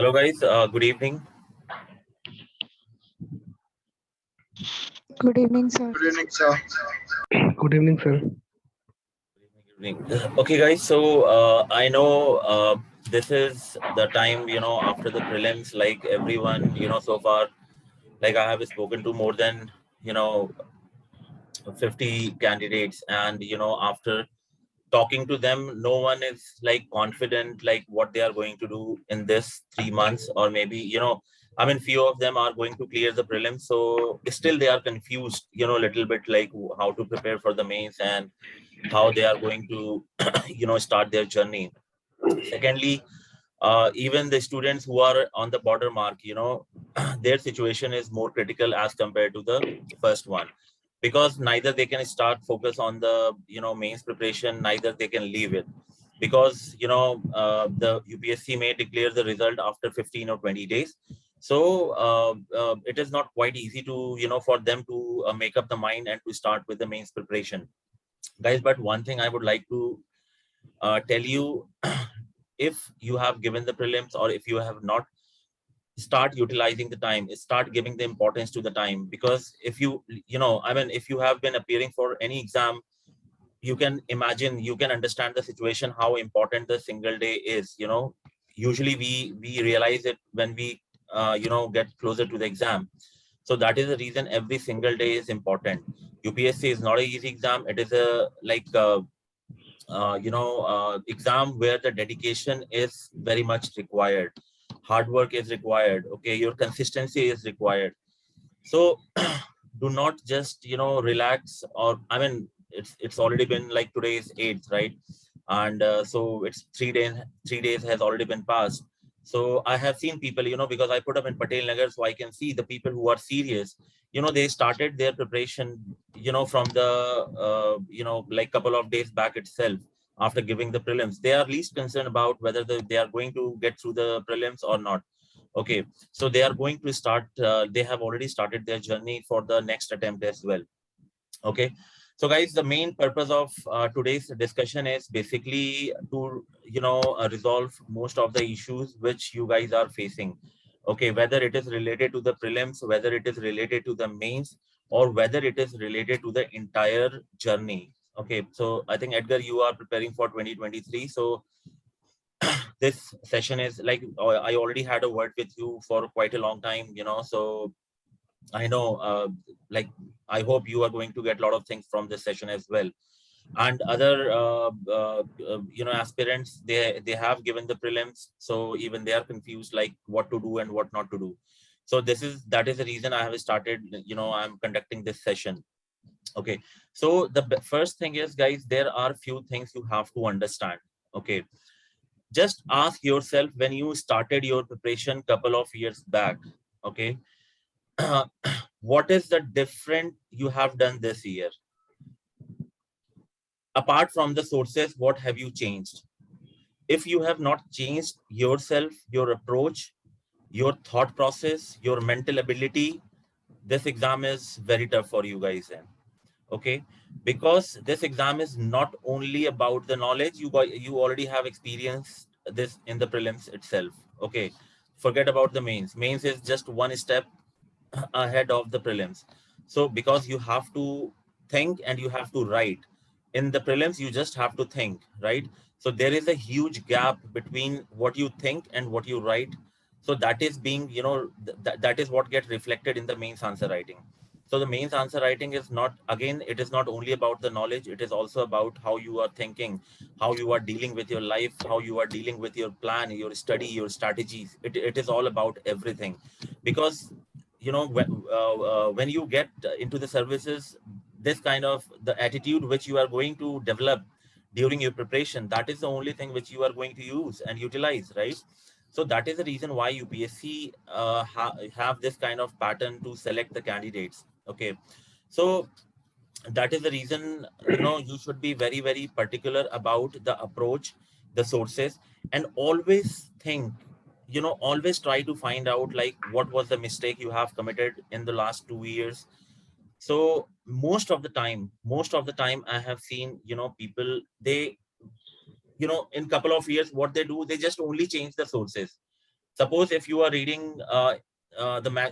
Hello guys, good evening. Good evening, sir. Good evening, sir. Good evening, sir. Good evening. Okay guys, so I know this is the time, after the prelims, like everyone, so far, like I have spoken to more than, 50 candidates, and, after talking to them, no one is like confident like what they are going to do in this 3 months, or maybe I mean few of them are going to clear the prelims, so still they are confused a little bit, like how to prepare for the mains and how they are going to start their journey. Secondly, even the students who are on the border mark, their situation is more critical as compared to the first one, because neither they can start focus on the mains preparation, neither they can leave it, because the UPSC may declare the result after 15 or 20 days. So it is not quite easy to for them to make up the mind and to start with the mains preparation, guys. But one thing I would like to tell you, if you have given the prelims or if you have not, start utilizing the time, start giving the importance to the time, because if I mean if you have been appearing for any exam, you can imagine, you can understand the situation, how important the single day is. Usually we realize it when we get closer to the exam. So that is the reason every single day is important. UPSC is not an easy exam. It is a exam where the dedication is very much required, hard work is required, okay, your consistency is required. So do not just relax, or I mean it's already been like today is 8th, right? And so it's 3 days has already been passed. So I have seen people, because I put up in Patel Nagar, so I can see the people who are serious, they started their preparation from the like couple of days back itself. After giving the prelims, they are least concerned about whether they are going to get through the prelims or not. Okay, so they are going to start, they have already started their journey for the next attempt as well. Okay, so guys, the main purpose of today's discussion is basically to resolve most of the issues which you guys are facing. Okay, whether it is related to the prelims, whether it is related to the mains, or whether it is related to the entire journey. Okay, so I think Edgar, you are preparing for 2023, so this session is like, I already had a word with you for quite a long time, so I know, like, I hope you are going to get a lot of things from this session as well. And other, aspirants, they have given the prelims, so even they are confused, like what to do and what not to do. So that is the reason I have started, I'm conducting this session. Okay, so the first thing is, guys, there are few things you have to understand. Okay, just ask yourself, when you started your preparation couple of years back, okay, what is the different you have done this year? Apart from the sources, what have you changed? If you have not changed yourself, your approach, your thought process, your mental ability, this exam is very tough for you guys then. Okay, because this exam is not only about the knowledge, you already have experienced this in the prelims itself. Okay, forget about the mains is just one step ahead of the prelims. So because you have to think and you have to write, in the prelims you just have to think, right? So there is a huge gap between what you think and what you write. So that is being, that is what gets reflected in the mains answer writing. So the mains answer writing is not, again, it is not only about the knowledge, it is also about how you are thinking, how you are dealing with your life, how you are dealing with your plan, your study, your strategies. It is all about everything. Because when you get into the services, this kind of the attitude which you are going to develop during your preparation, that is the only thing which you are going to use and utilize, right? So that is the reason why UPSC have this kind of pattern to select the candidates. Okay, so that is the reason you should be very, very particular about the approach, the sources, and always think, always try to find out like what was the mistake you have committed in the last 2 years. So most of the time I have seen people, they in couple of years, what they do, they just only change the sources. Suppose if you are reading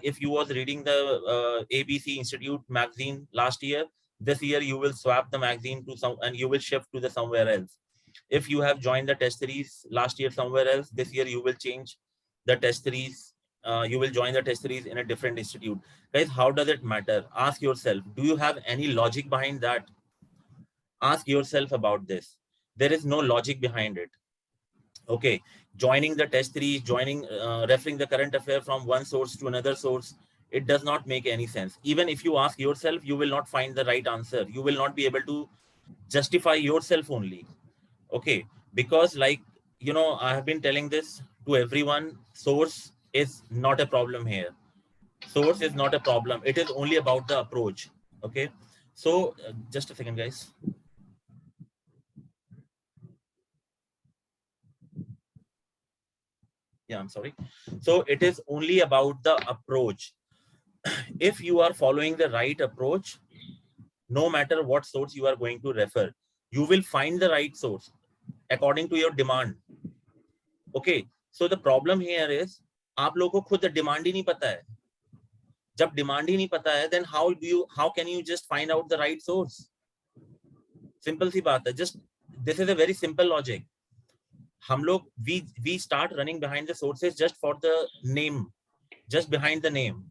if you was reading the ABC Institute magazine last year, this year you will swap the magazine to some and you will shift to the somewhere else. If you have joined the test series last year somewhere else, this year you will change the test series. You will join the test series in a different institute. Guys, how does it matter? Ask yourself, do you have any logic behind that? Ask yourself about this. There is no logic behind it. Okay, joining the test series, referring the current affair from one source to another source, it does not make any sense. Even if you ask yourself, you will not find the right answer. You will not be able to justify yourself only. Okay, because like, I have been telling this to everyone, source is not a problem here. Source is not a problem. It is only about the approach. Okay, so just a second, guys. Yeah, I'm sorry. So it is only about the approach. If you are following the right approach, no matter what source you are going to refer, you will find the right source according to your demand. Okay, so the problem here is आप लोगों को खुद demand ही नहीं पता है. जब demand ही नहीं पता है, then how can you just find out the right source? Simple सी बात है. Just this is a very simple logic. हम लोग we start running behind the sources just for the name, just behind the name.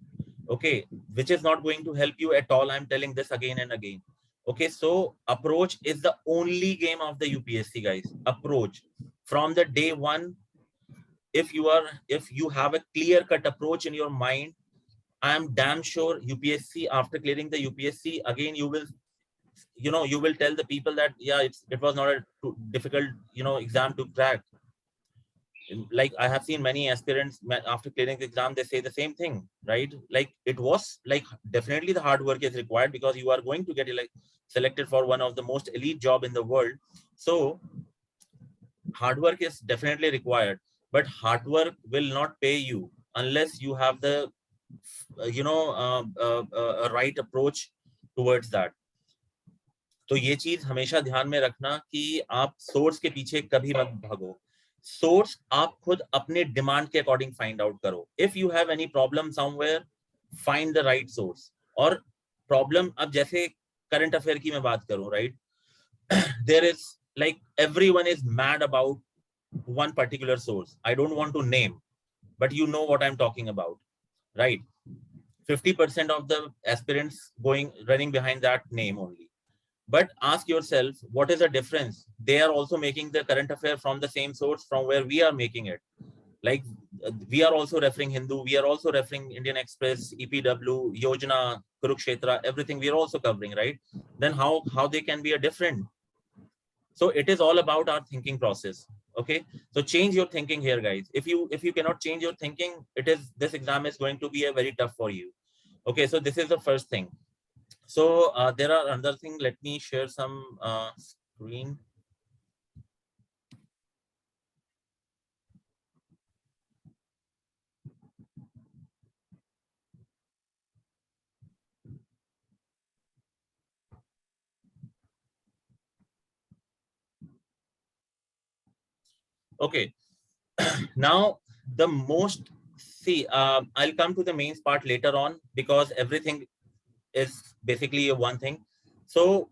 Okay, which is not going to help you at all. I'm telling this again and again. Okay, so approach is the only game of the UPSC, guys. Approach from the day one. If you have a clear cut approach in your mind, I am damn sure UPSC, after clearing the UPSC, again you will tell the people that yeah, it was not a difficult exam to crack. Like I have seen many aspirants after clearing the exam, they say the same thing, right? Like it was like definitely the hard work is required because you are going to get selected for one of the most elite job in the world. So hard work is definitely required, but hard work will not pay you unless you have the right approach towards that. तो ये चीज हमेशा ध्यान में रखना कि आप source के पीछे कभी मत भागो. सोर्स आप खुद अपने डिमांड के अकॉर्डिंग फाइंड आउट करो. If you have any problem somewhere, find the right source. और प्रॉब्लम अब जैसे करंट अफेयर की मैं बात करूं, right, there is like everyone is mad about one particular source. I don't want to name, but you know what I'm talking about, right? 50% of the aspirants running behind that name only. But ask yourself, what is the difference? They are also making the current affair from the same source from where we are making it. Like we are also referring Hindu, we are also referring Indian Express, EPW, Yojana, Kurukshetra, everything we are also covering, right? Then how they can be a different? So it is all about our thinking process. Okay, so change your thinking here, guys. If you cannot change your thinking, this exam is going to be a very tough for you. Okay, so this is the first thing. So there are another thing. Let me share some screen. Okay, now the most, I'll come to the mains part later on because everything is basically a one thing. So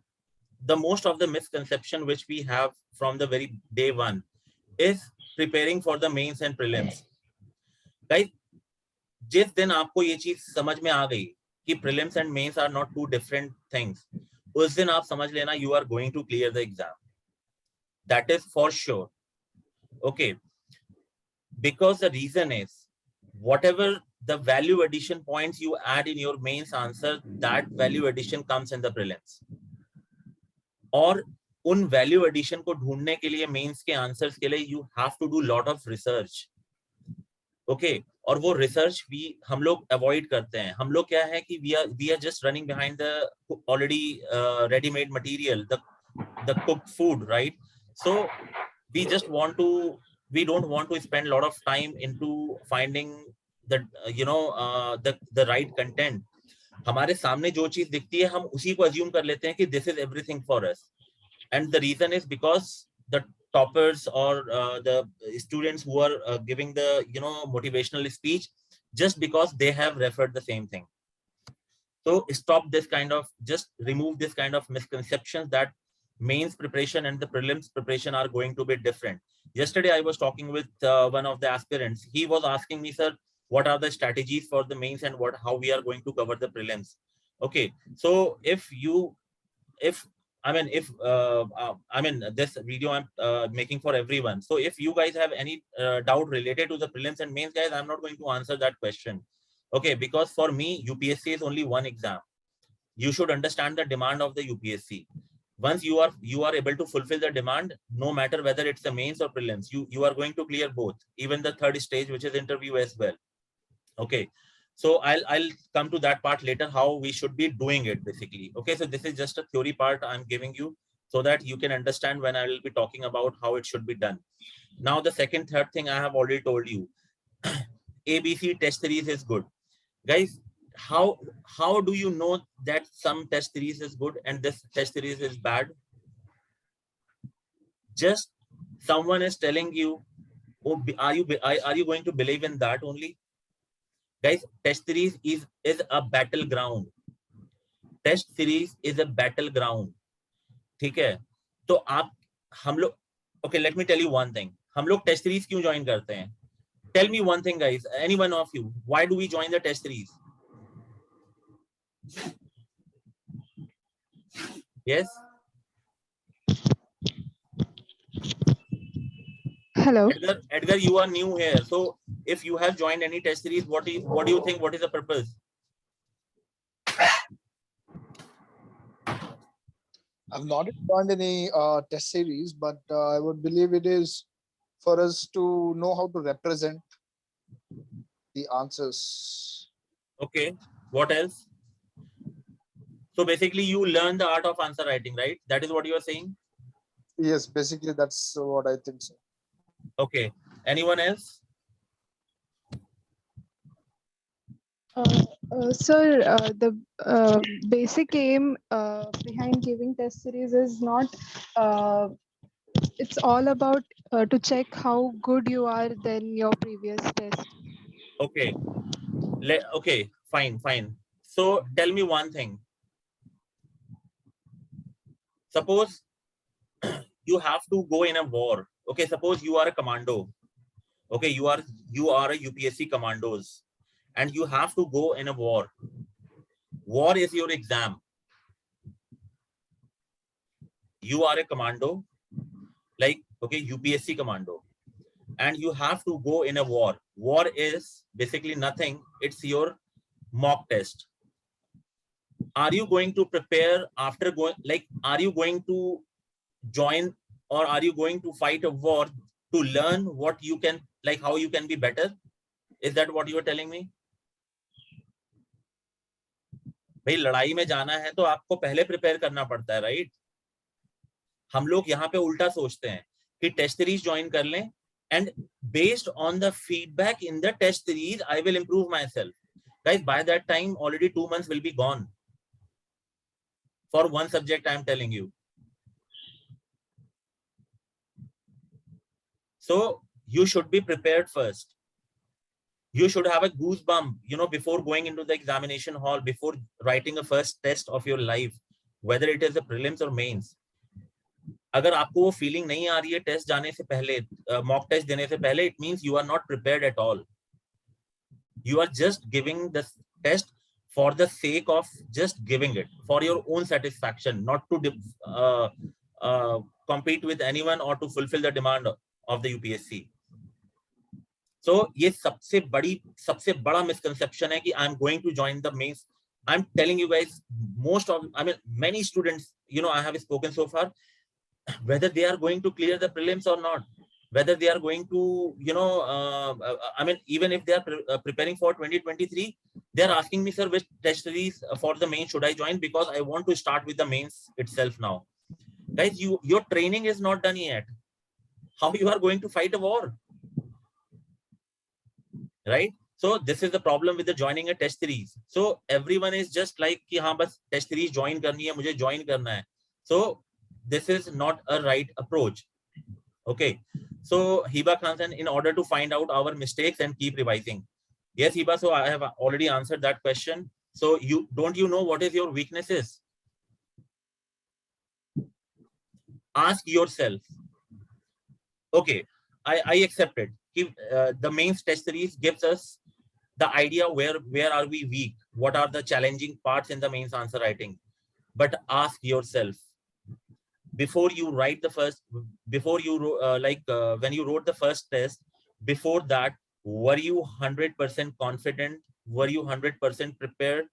the most of the misconception which we have from the very day one is preparing for the mains and prelims. Guys, जिस दिन आपको ये चीज समझ में आ गई कि prelims and mains are not two different things, उस दिन आप समझ लेना you are going to clear the exam. That is for sure. Okay, because the reason is whatever the value addition points you add in your mains answer, that value addition comes in the prelims. और उन value addition को ढूंढने के लिए mains के answers के लिए you have to do lot of research. Okay, और वो रिसर्च भी हम लोग अवॉइड करते हैं. हम लोग क्या है कि we are just running behind the already readymade material, the cooked food, right? So we just want to, we don't want to spend a lot of time into finding the right content. हमारे सामने जो चीज दिखती है हम उसी को assume कर लेते हैं कि this is everything for us. And the reason is because toppers or the students who are giving the motivational speech just because they have referred the same thing. So stop this kind of, just remove this kind of misconceptions that mains preparation and the prelims preparation are going to be different. Yesterday I was talking with one of the aspirants. He was asking me, sir, what are the strategies for the mains and how we are going to cover the prelims? Okay, so if this video I'm making for everyone. So if you guys have any doubt related to the prelims and mains, guys, I'm not going to answer that question. Okay, because for me, UPSC is only one exam. You should understand the demand of the UPSC. Once you are able to fulfill the demand, no matter whether it's the mains or prelims, you are going to clear both, even the third stage, which is interview as well. Okay, so I'll come to that part later, how we should be doing it basically. Okay, so this is just a theory part I'm giving you so that you can understand when I will be talking about how it should be done. Now the third thing I have already told you. ABC test series is good, guys. How do you know that some test series is good and this test series is bad? Just someone is telling you, oh, are you going to believe in that only? Guys, test series is a battleground. Test series is a battle ground, ठीक है? तो आप हम लोग, okay, let me tell you one thing, हम लोग test series क्यों join करते हैं? Tell me one thing guys, any one of you, why do we join the test series? Yes, Hello. Edgar, you are new here, so if you have joined any test series, what do you think, what is the purpose? I've not joined any test series, but I would believe it is for us to know how to represent the answers. Okay, what else? So basically you learn the art of answer writing, right? That is what you are saying? Yes, basically that's what I think so. Okay, anyone else? Sir, the basic aim behind giving test series is not, it's all about to check how good you are than your previous test. Okay, okay, fine. So tell me one thing. Suppose you have to go in a war. Okay, suppose you are a commando. Okay, you are a UPSC commandos and you have to go in a war. War is your exam. You are a commando, like, okay, UPSC commando, and you have to go in a war. War is basically nothing. It's your mock test. Are you going to prepare after going, like, are you going to join or are you going to fight a war to learn what you can, like, how you can be better? Is that what you are telling me? भाई लड़ाई में जाना है तो आपको पहले prepare करना पड़ता है, राइट? हम लोग यहाँ पे उल्टा सोचते हैं कि टेस्ट सीरीज ज्वाइन कर लें and based on the feedback in the test series I will improve myself. Guys, by that time already 2 months will be gone for one subject, I am telling you. So you should be prepared first. You should have a goosebump, you know, before going into the examination hall, before writing a first test of your life, whether it is a prelims or mains. अगर आपको वो feeling नहीं आ रही है test जाने से पहले, mock test देने से पहले, it means you are not prepared at all. You are just giving the test for the sake of just giving it for your own satisfaction, not to compete with anyone or to fulfill the demand of the UPSC. So ये सबसे बड़ा misconception है कि I am going to join the mains. I'm telling you guys, many students, you know, I have spoken so far, whether they are going to clear the prelims or not, whether they are going to, you know, even if they are preparing for 2023, they are asking me, sir, which test series for the main should I join, because I want to start with the mains itself now. Guys, your training is not done yet. How you are going to fight a war, right? So this is the problem with the joining a test series. So everyone is just like कि हाँ बस test series join करनी है, मुझे join करना है. So this is not a right approach. Okay. So Hiba Khansan, in order to find out our mistakes and keep revising. Yes, Hiba. So I have already answered that question. So you know what is your weaknesses? Ask yourself. Okay, I accept it. The mains test series gives us the idea where are we weak, what are the challenging parts in the mains answer writing. But ask yourself, before you write the first, before you when you wrote the first test, before that, were you 100% confident? Were you 100% prepared?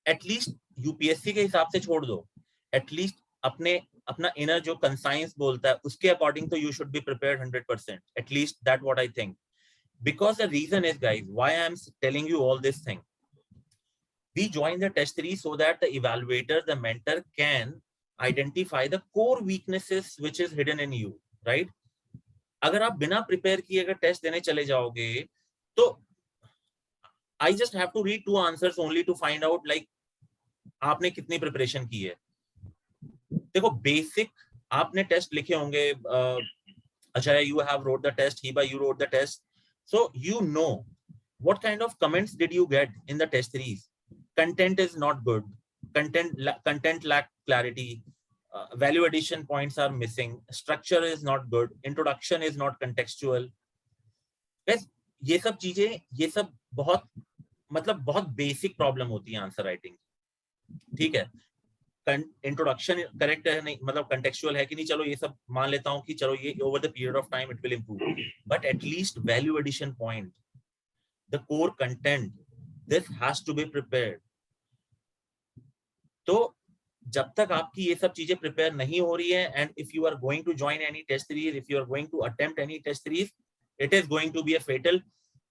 At least UPSC के हिसाब से छोड़ दो, at least अपना inner जो conscience बोलता है उसके अकॉर्डिंग तो you should be prepared 100%. At least that what I think. Because the reason is, guys, why I am telling you all this thing. We join the test series so that the evaluator, the mentor, can identify the core weaknesses which is hidden in you, right? अगर आप बिना prepare किए अगर test देने चले जाओगे तो I just have to read 2 answers only to find out like आपने कितनी प्रिपरेशन की है. देखो बेसिक आपने टेस्ट लिखे होंगे. अच्छा, you have wrote the test, Hiba, you wrote the test, so you know what kind of comments did you get in the test series. Content is not good, content lack clarity, value addition points are missing, structure is not good, introduction is not contextual. बस ये सब चीजें, ये सब बहुत मतलब बहुत basic problem होती है आंसर राइटिंग. ठीक है, इंट्रोडक्शन करेक्ट है नहीं, मतलब कंटेक्चुअल है कि नहीं, चलो ये सब मान लेता हूं कि चलो ये over the period of time it will improve, but at least value addition point, the core content, this has to be prepared. तो जब तक आपकी ये सब चीजें प्रिपेयर नहीं हो रही है, and if you are going to join any test series, if you are going to attempt any test series, it is going to be a fatal.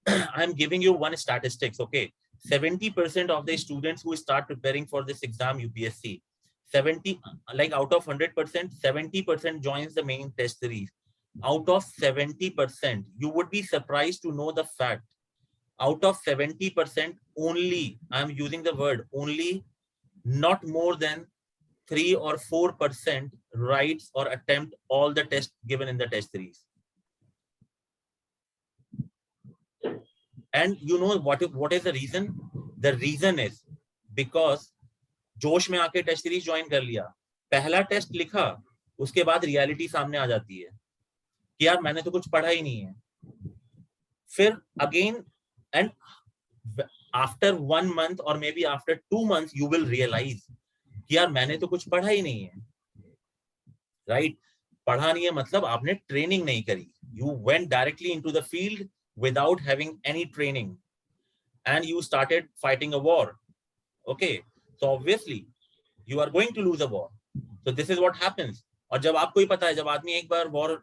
I am giving you one statistics. Okay, 70% of the students who start preparing for this exam UPSC, 70, like out of 100%, 70% joins the main test series. Out of 70%, you would be surprised to know the fact, out of 70%, only, I am using the word only, not more than 3 or 4% writes or attempt all the tests given in the test series. And you know what is the reason? The reason is because जोश में आके test series join कर लिया, पहला test लिखा, उसके बाद reality सामने आ जाती है कि यार मैंने तो कुछ पढ़ा ही नहीं है. फिर अगेन एंड आफ्टर 1 month और maybe after 2 months you will realise कि यार मैंने तो कुछ पढ़ा ही नहीं है. राइट, पढ़ा नहीं है मतलब आपने ट्रेनिंग नहीं करी. You went directly into the field without having any training and you started fighting a war. Okay, so obviously you are going to lose a war. So this is what happens. और जब आपको ही पता है, जब आदमी एक बार war,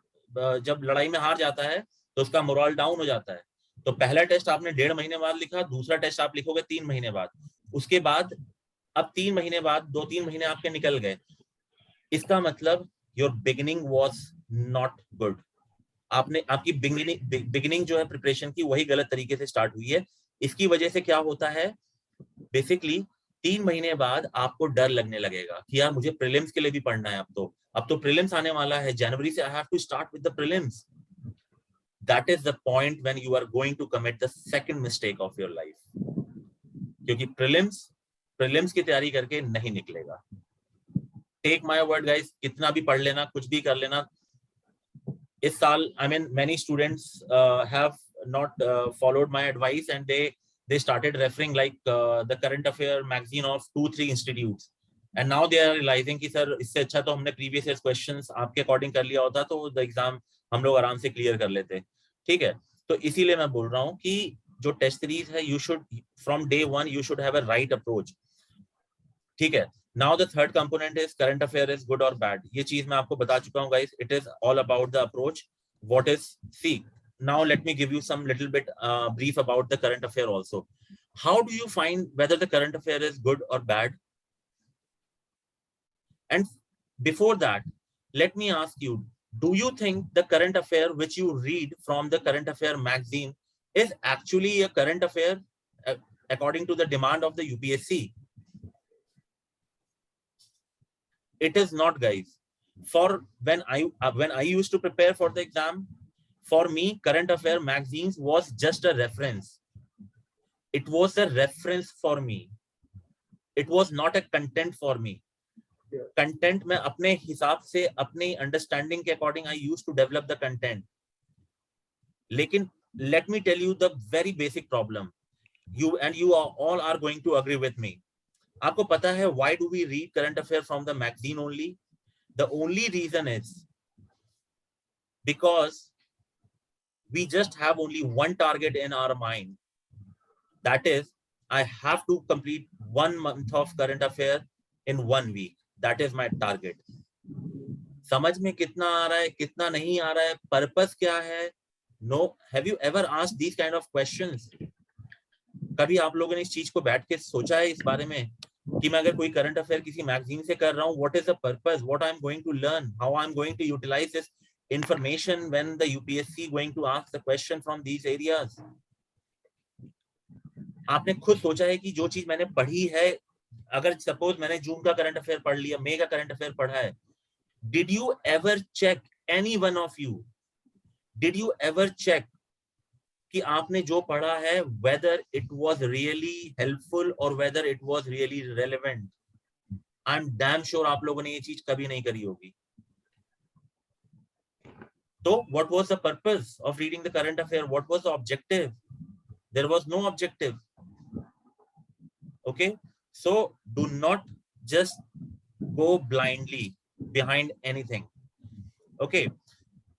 जब लड़ाई में हार जाता है तो उसका मोरल डाउन हो जाता है. तो पहला टेस्ट आपने 1.5 महीने बाद लिखा, दूसरा टेस्ट आप लिखोगे 3 महीने बाद, उसके बाद अब 3 महीने बाद 2-3 महीने आपके निकल गए. इसका मतलब your beginning was not good. आपकी बिगिनिंग जो है प्रिपरेशन की, वही गलत तरीके से स्टार्ट हुई है. इसकी वजह से क्या होता है, बेसिकली 3 महीने बाद आपको डर लगने लगेगा कि यार मुझे प्रीलिम्स के लिए भी पढ़ना है. अब तो प्रीलिम्स आने वाला है, जनवरी से I have to start with the prelims. That is the point when you are going to commit the second mistake of your life, क्योंकि प्रीलिम्स की तैयारी करके नहीं निकलेगा. टेक माय वर्ड गाइस, कितना भी पढ़ लेना, कुछ भी कर लेना, इस साल, I mean, many students have not followed my advice and they started referring like the current affair magazine of 2-3 institutes, and now they are realizing कि सर इससे अच्छा तो हमने previous years questions आपके according कर लिया होता तो the exam हम लोग आराम से clear कर लेते. ठीक है, तो इसीलिए मैं बोल रहा हूँ कि जो टेस्ट सीरीज है, you should from day one you should have a right approach. ठीक है. Now the third component is current affair is good or bad. ये चीज मैं आपको बता चुका हूँ guys. It is all about the approach. What is, see, now let me give you some little bit brief about the current affair also. How do you find whether the current affair is good or bad? And before that, let me ask you, do you think the current affair which you read from the current affair magazine is actually a current affair according to the demand of the UPSC? It is not, guys. For when I used to prepare for the exam, for me, current affair magazines was just a reference. It was a reference for me. It was not a content for me. Content मैं अपने हिसाब से, अपने understanding के according I used to develop the content. लेकिन let me tell you the very basic problem. You all are going to agree with me. आपको पता है why do we read current affair from the magazine only? The only reason is because we just have only one target in our mind. That is, I have to complete 1 month of current affair in 1 week. That is my target. समझ में कितना आ रहा है, कितना नहीं आ रहा है, purpose क्या है? No. Have you ever asked these kind of questions? कभी आप लोगों ने इस चीज को बैठ के सोचा है इस बारे में कि मैं अगर कोई करंट अफेयर किसी मैगजीन से कर रहा हूँ, what is the purpose, what I'm going to learn, how I'm going to utilize this information when the UPSC going to ask the question from these areas? आपने खुद सोचा है कि जो चीज मैंने पढ़ी है, अगर सपोज मैंने जून का करंट अफेयर पढ़ लिया, मई का करंट अफेयर पढ़ा है, did you ever check, any one of you, did you ever check कि आपने जो पढ़ा है whether it was really helpful or whether it was really relevant? I'm damn sure आप लोगों ने ये चीज कभी नहीं करी होगी. So what was the purpose of reading the current affair? What was the objective? There was no objective. Okay, so do not just go blindly behind anything. Okay,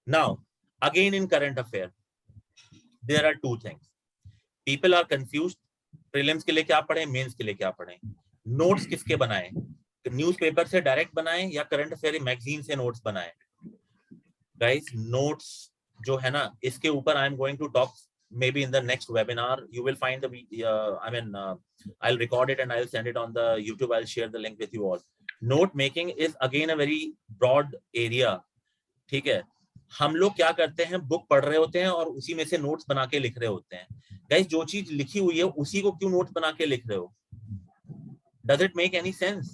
now again in current affair there are two things. People are confused. Prelims के लिए क्या पढ़े, mains के लिए क्या पढ़े, notes किसके बनाए, न्यूज़पेपर से डायरेक्ट बनाए या करंट अफेयर मैगजीन से नोट्स बनाए? गाइस, नोट्स जो है ना, इसके ऊपर I am going to talk maybe in the next webinar. You will find the I'll record it and I'll send it on the YouTube. I'll share the link with you all. Note making is again a very broad area. ठीक है, हम लोग क्या करते हैं, book पढ़ रहे होते हैं और उसी में से नोट्स बना के लिख रहे होते हैं. गाइस, जो चीज लिखी हुई है उसी को क्यों नोट्स बना के लिख रहे हो? Does it make any sense?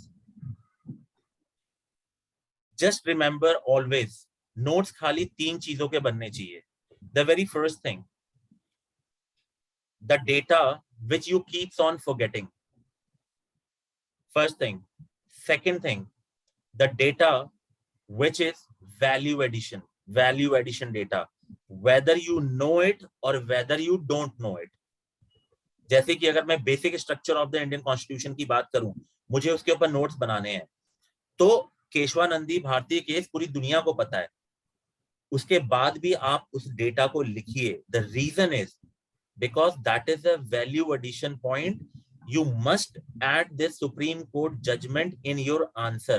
Just remember always, notes खाली 3 चीजों के बनने चाहिए. The very first thing, the data which you keeps on forgetting. First thing. Second thing, the data which is value addition data, whether you know it or whether you don't know it. जैसे कि अगर मैं basic structure of the Indian constitution की बात करूं, मुझे उसके ऊपर नोट्स बनाने हैं, तो केशवानंदी भारतीय केस पूरी दुनिया को पता है. उसके बाद भी आप उस डेटा को लिखिए. The reason is because that is a value addition point. You must add this Supreme Court judgment in your answer.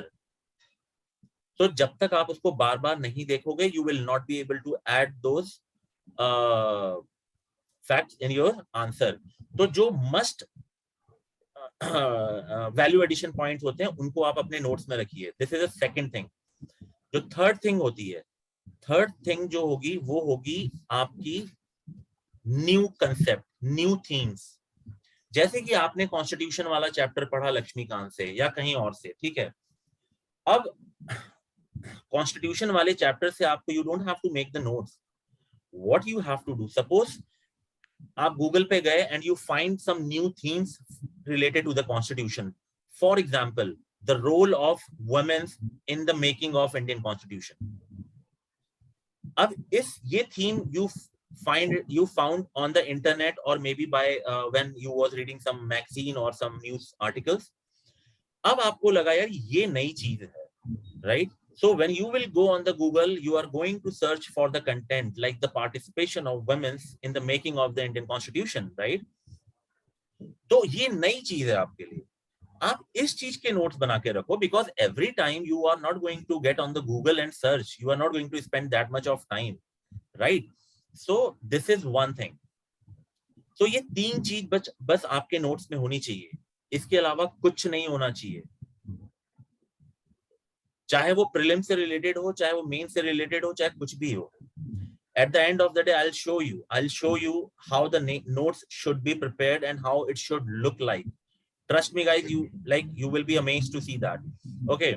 So जब तक आप उसको बार बार नहीं देखोगे, you will not be able to add those facts in your answer. तो जो must value addition points होते हैं, उनको आप अपने notes में रखिए. This is a second thing. जो third thing होती है, third thing जो होगी वो होगी आपकी न्यू कंसेप्ट, न्यू थीम्स. जैसे कि आपने कॉन्स्टिट्यूशन वाला चैप्टर पढ़ा लक्ष्मीकांत से या कहीं और से, ठीक है. अब कॉन्स्टिट्यूशन वाले चैप्टर से आपको, you don't have to make the notes. What you have to do, suppose आप गूगल पे गए and you find some new themes related to the constitution. For example, the role of womens in the making of Indian constitution. अब ये theme you found on the internet or maybe by when you was reading some magazine or some news articles. अब आपको लगा यार ये नई चीज है, right? So when you will go on the Google, you are going to search for the content like the participation of women in the making of the Indian Constitution, right? तो ये नई चीज है आपके लिए. आप इस चीज के नोट्स बना के रखो, because every time you are not going to get on the Google and search, you are not going to spend that much of time, right? So this is one thing. So ये 3 चीज बस आपके notes में होनी चाहिए. इसके अलावा कुछ नहीं होना चाहिए. चाहे वो प्रीलिम से रिलेटेड हो, चाहे वो मेन से रिलेटेड हो, चाहे कुछ भी हो. At the end of the day, I'll show you how the notes should be prepared and how it should look like. Trust me guys, you will be amazed to see that. Okay,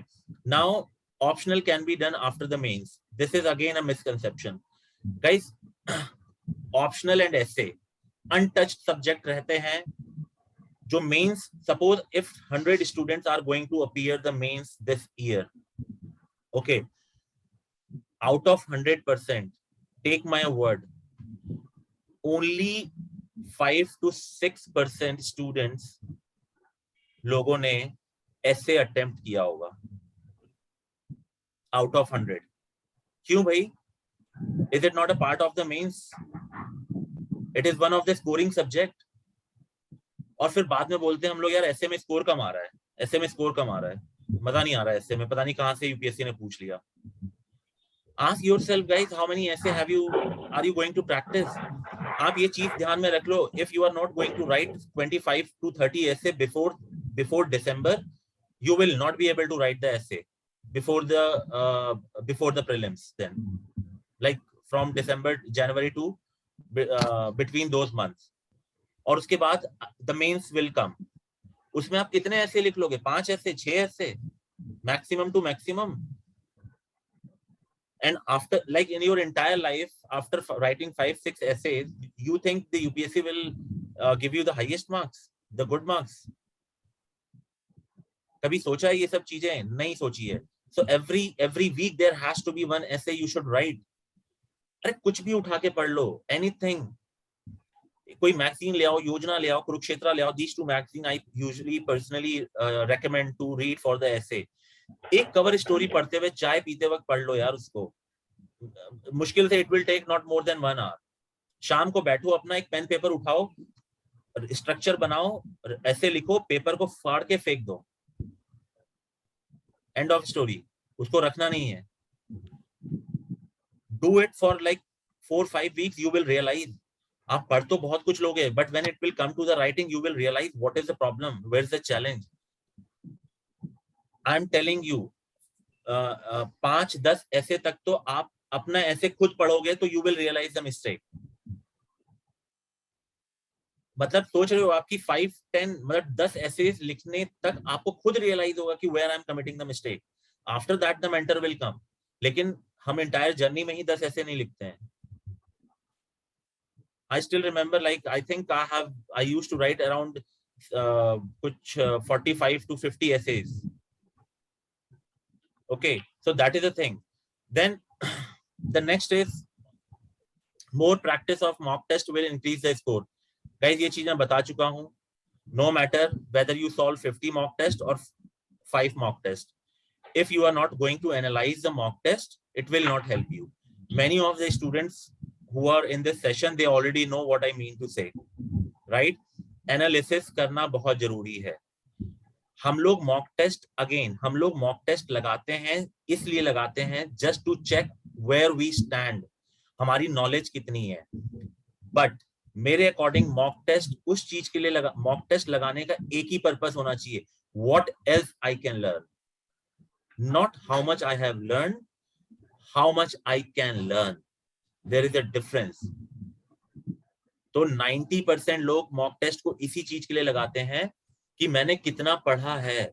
now optional can be done after the mains. This is again a misconception. Guys, optional and essay untouched subject रहते हैं. जो mains, suppose if 100 students are going to appear the mains this year, okay, out of 100%, take my word, only 5 to 6% students लोगों ने essay attempt किया होगा out of 100. क्यों भाई? Is it not a part of the mains? It is one of the scoring subject. और फिर बाद में बोलते हैं हम लोग यार ऐसे में स्कोर कम आ रहा है, ऐसे में स्कोर कम आ रहा है, मजा नहीं आ रहा है ऐसे में, पता नहीं कहां से यूपीएससी ने पूछ लिया. Ask yourself guys, how many essay are you going to practice? आप ये चीज ध्यान में रख लो. If you are not going to write 25 to 30 essay before December, you will not be able to write the essay before the prelims. Then, like from December, January to between those months. और उसके बाद the mains will come. उसमें आप कितने ऐसे लिख लोगे? 5 ऐसे, 6 ऐसे, maximum to maximum. And after, like in your entire life, after writing 5-6 essays, you think the UPSC will give you the highest marks, the good marks? कभी सोचा है ये सब चीजें? नहीं सोची है. So every week there has to be one essay you should write. अरे कुछ भी उठा के पढ़ लो, anything. कोई मैगजीन ले आओ, योजना ले आओ, कुरुक्षेत्र ले आओ. These two magazines I usually personally recommend to read for the essay. एक कवर स्टोरी पढ़ते हुए चाय पीते वक्त पढ़ लो यार उसको. मुश्किल से it will take not more than 1 hour. शाम को बैठो, अपना एक पेन पेपर उठाओ, स्ट्रक्चर बनाओ, ऐसे लिखो, पेपर को फाड़ के फेंक दो. End of story. उसको रखना नहीं है. Do it for like 4-5 weeks. You will realize. आप पढ़ तो बहुत कुछ लोगे, but when it will come to the writing, you will realize what is the problem, where's the challenge. I'm telling you, 5-10 ऐसे तक तो आप अपना ऐसे खुद पढ़ोगे तो you will realize the mistake. मतलब सोच रहे हो आपकी 5-10 मतलब 10 essays लिखने तक आपको खुद realize होगा कि where I'm committing the mistake. After that the mentor will come. लेकिन हम entire journey में ही 10 ऐसे नहीं लिखते हैं. I still remember, like I think I used to write around 45 to 50 essays. Okay, so that is the thing. Then the next is more practice of mock test will increase the score. Guys, ये चीज मैं बता चुका हूँ. No matter whether you solve 50 mock test or 5 mock test, if you are not going to analyze the mock test, it will not help you. Many of the students who are in this session, they already know what I mean to say, right? Analysis करना बहुत जरूरी है. हम लोग mock test लगाते हैं, इसलिए लगाते हैं just to check where we stand, हमारी knowledge कितनी है. But मेरे according mock test उस चीज के लिए mock test लगाने का एक ही purpose होना चाहिए. What else I can learn? Not how much I have learned, how much I can learn. There is a difference. तो 90% लोग मॉक टेस्ट को इसी चीज के लिए लगाते हैं कि मैंने कितना पढ़ा है.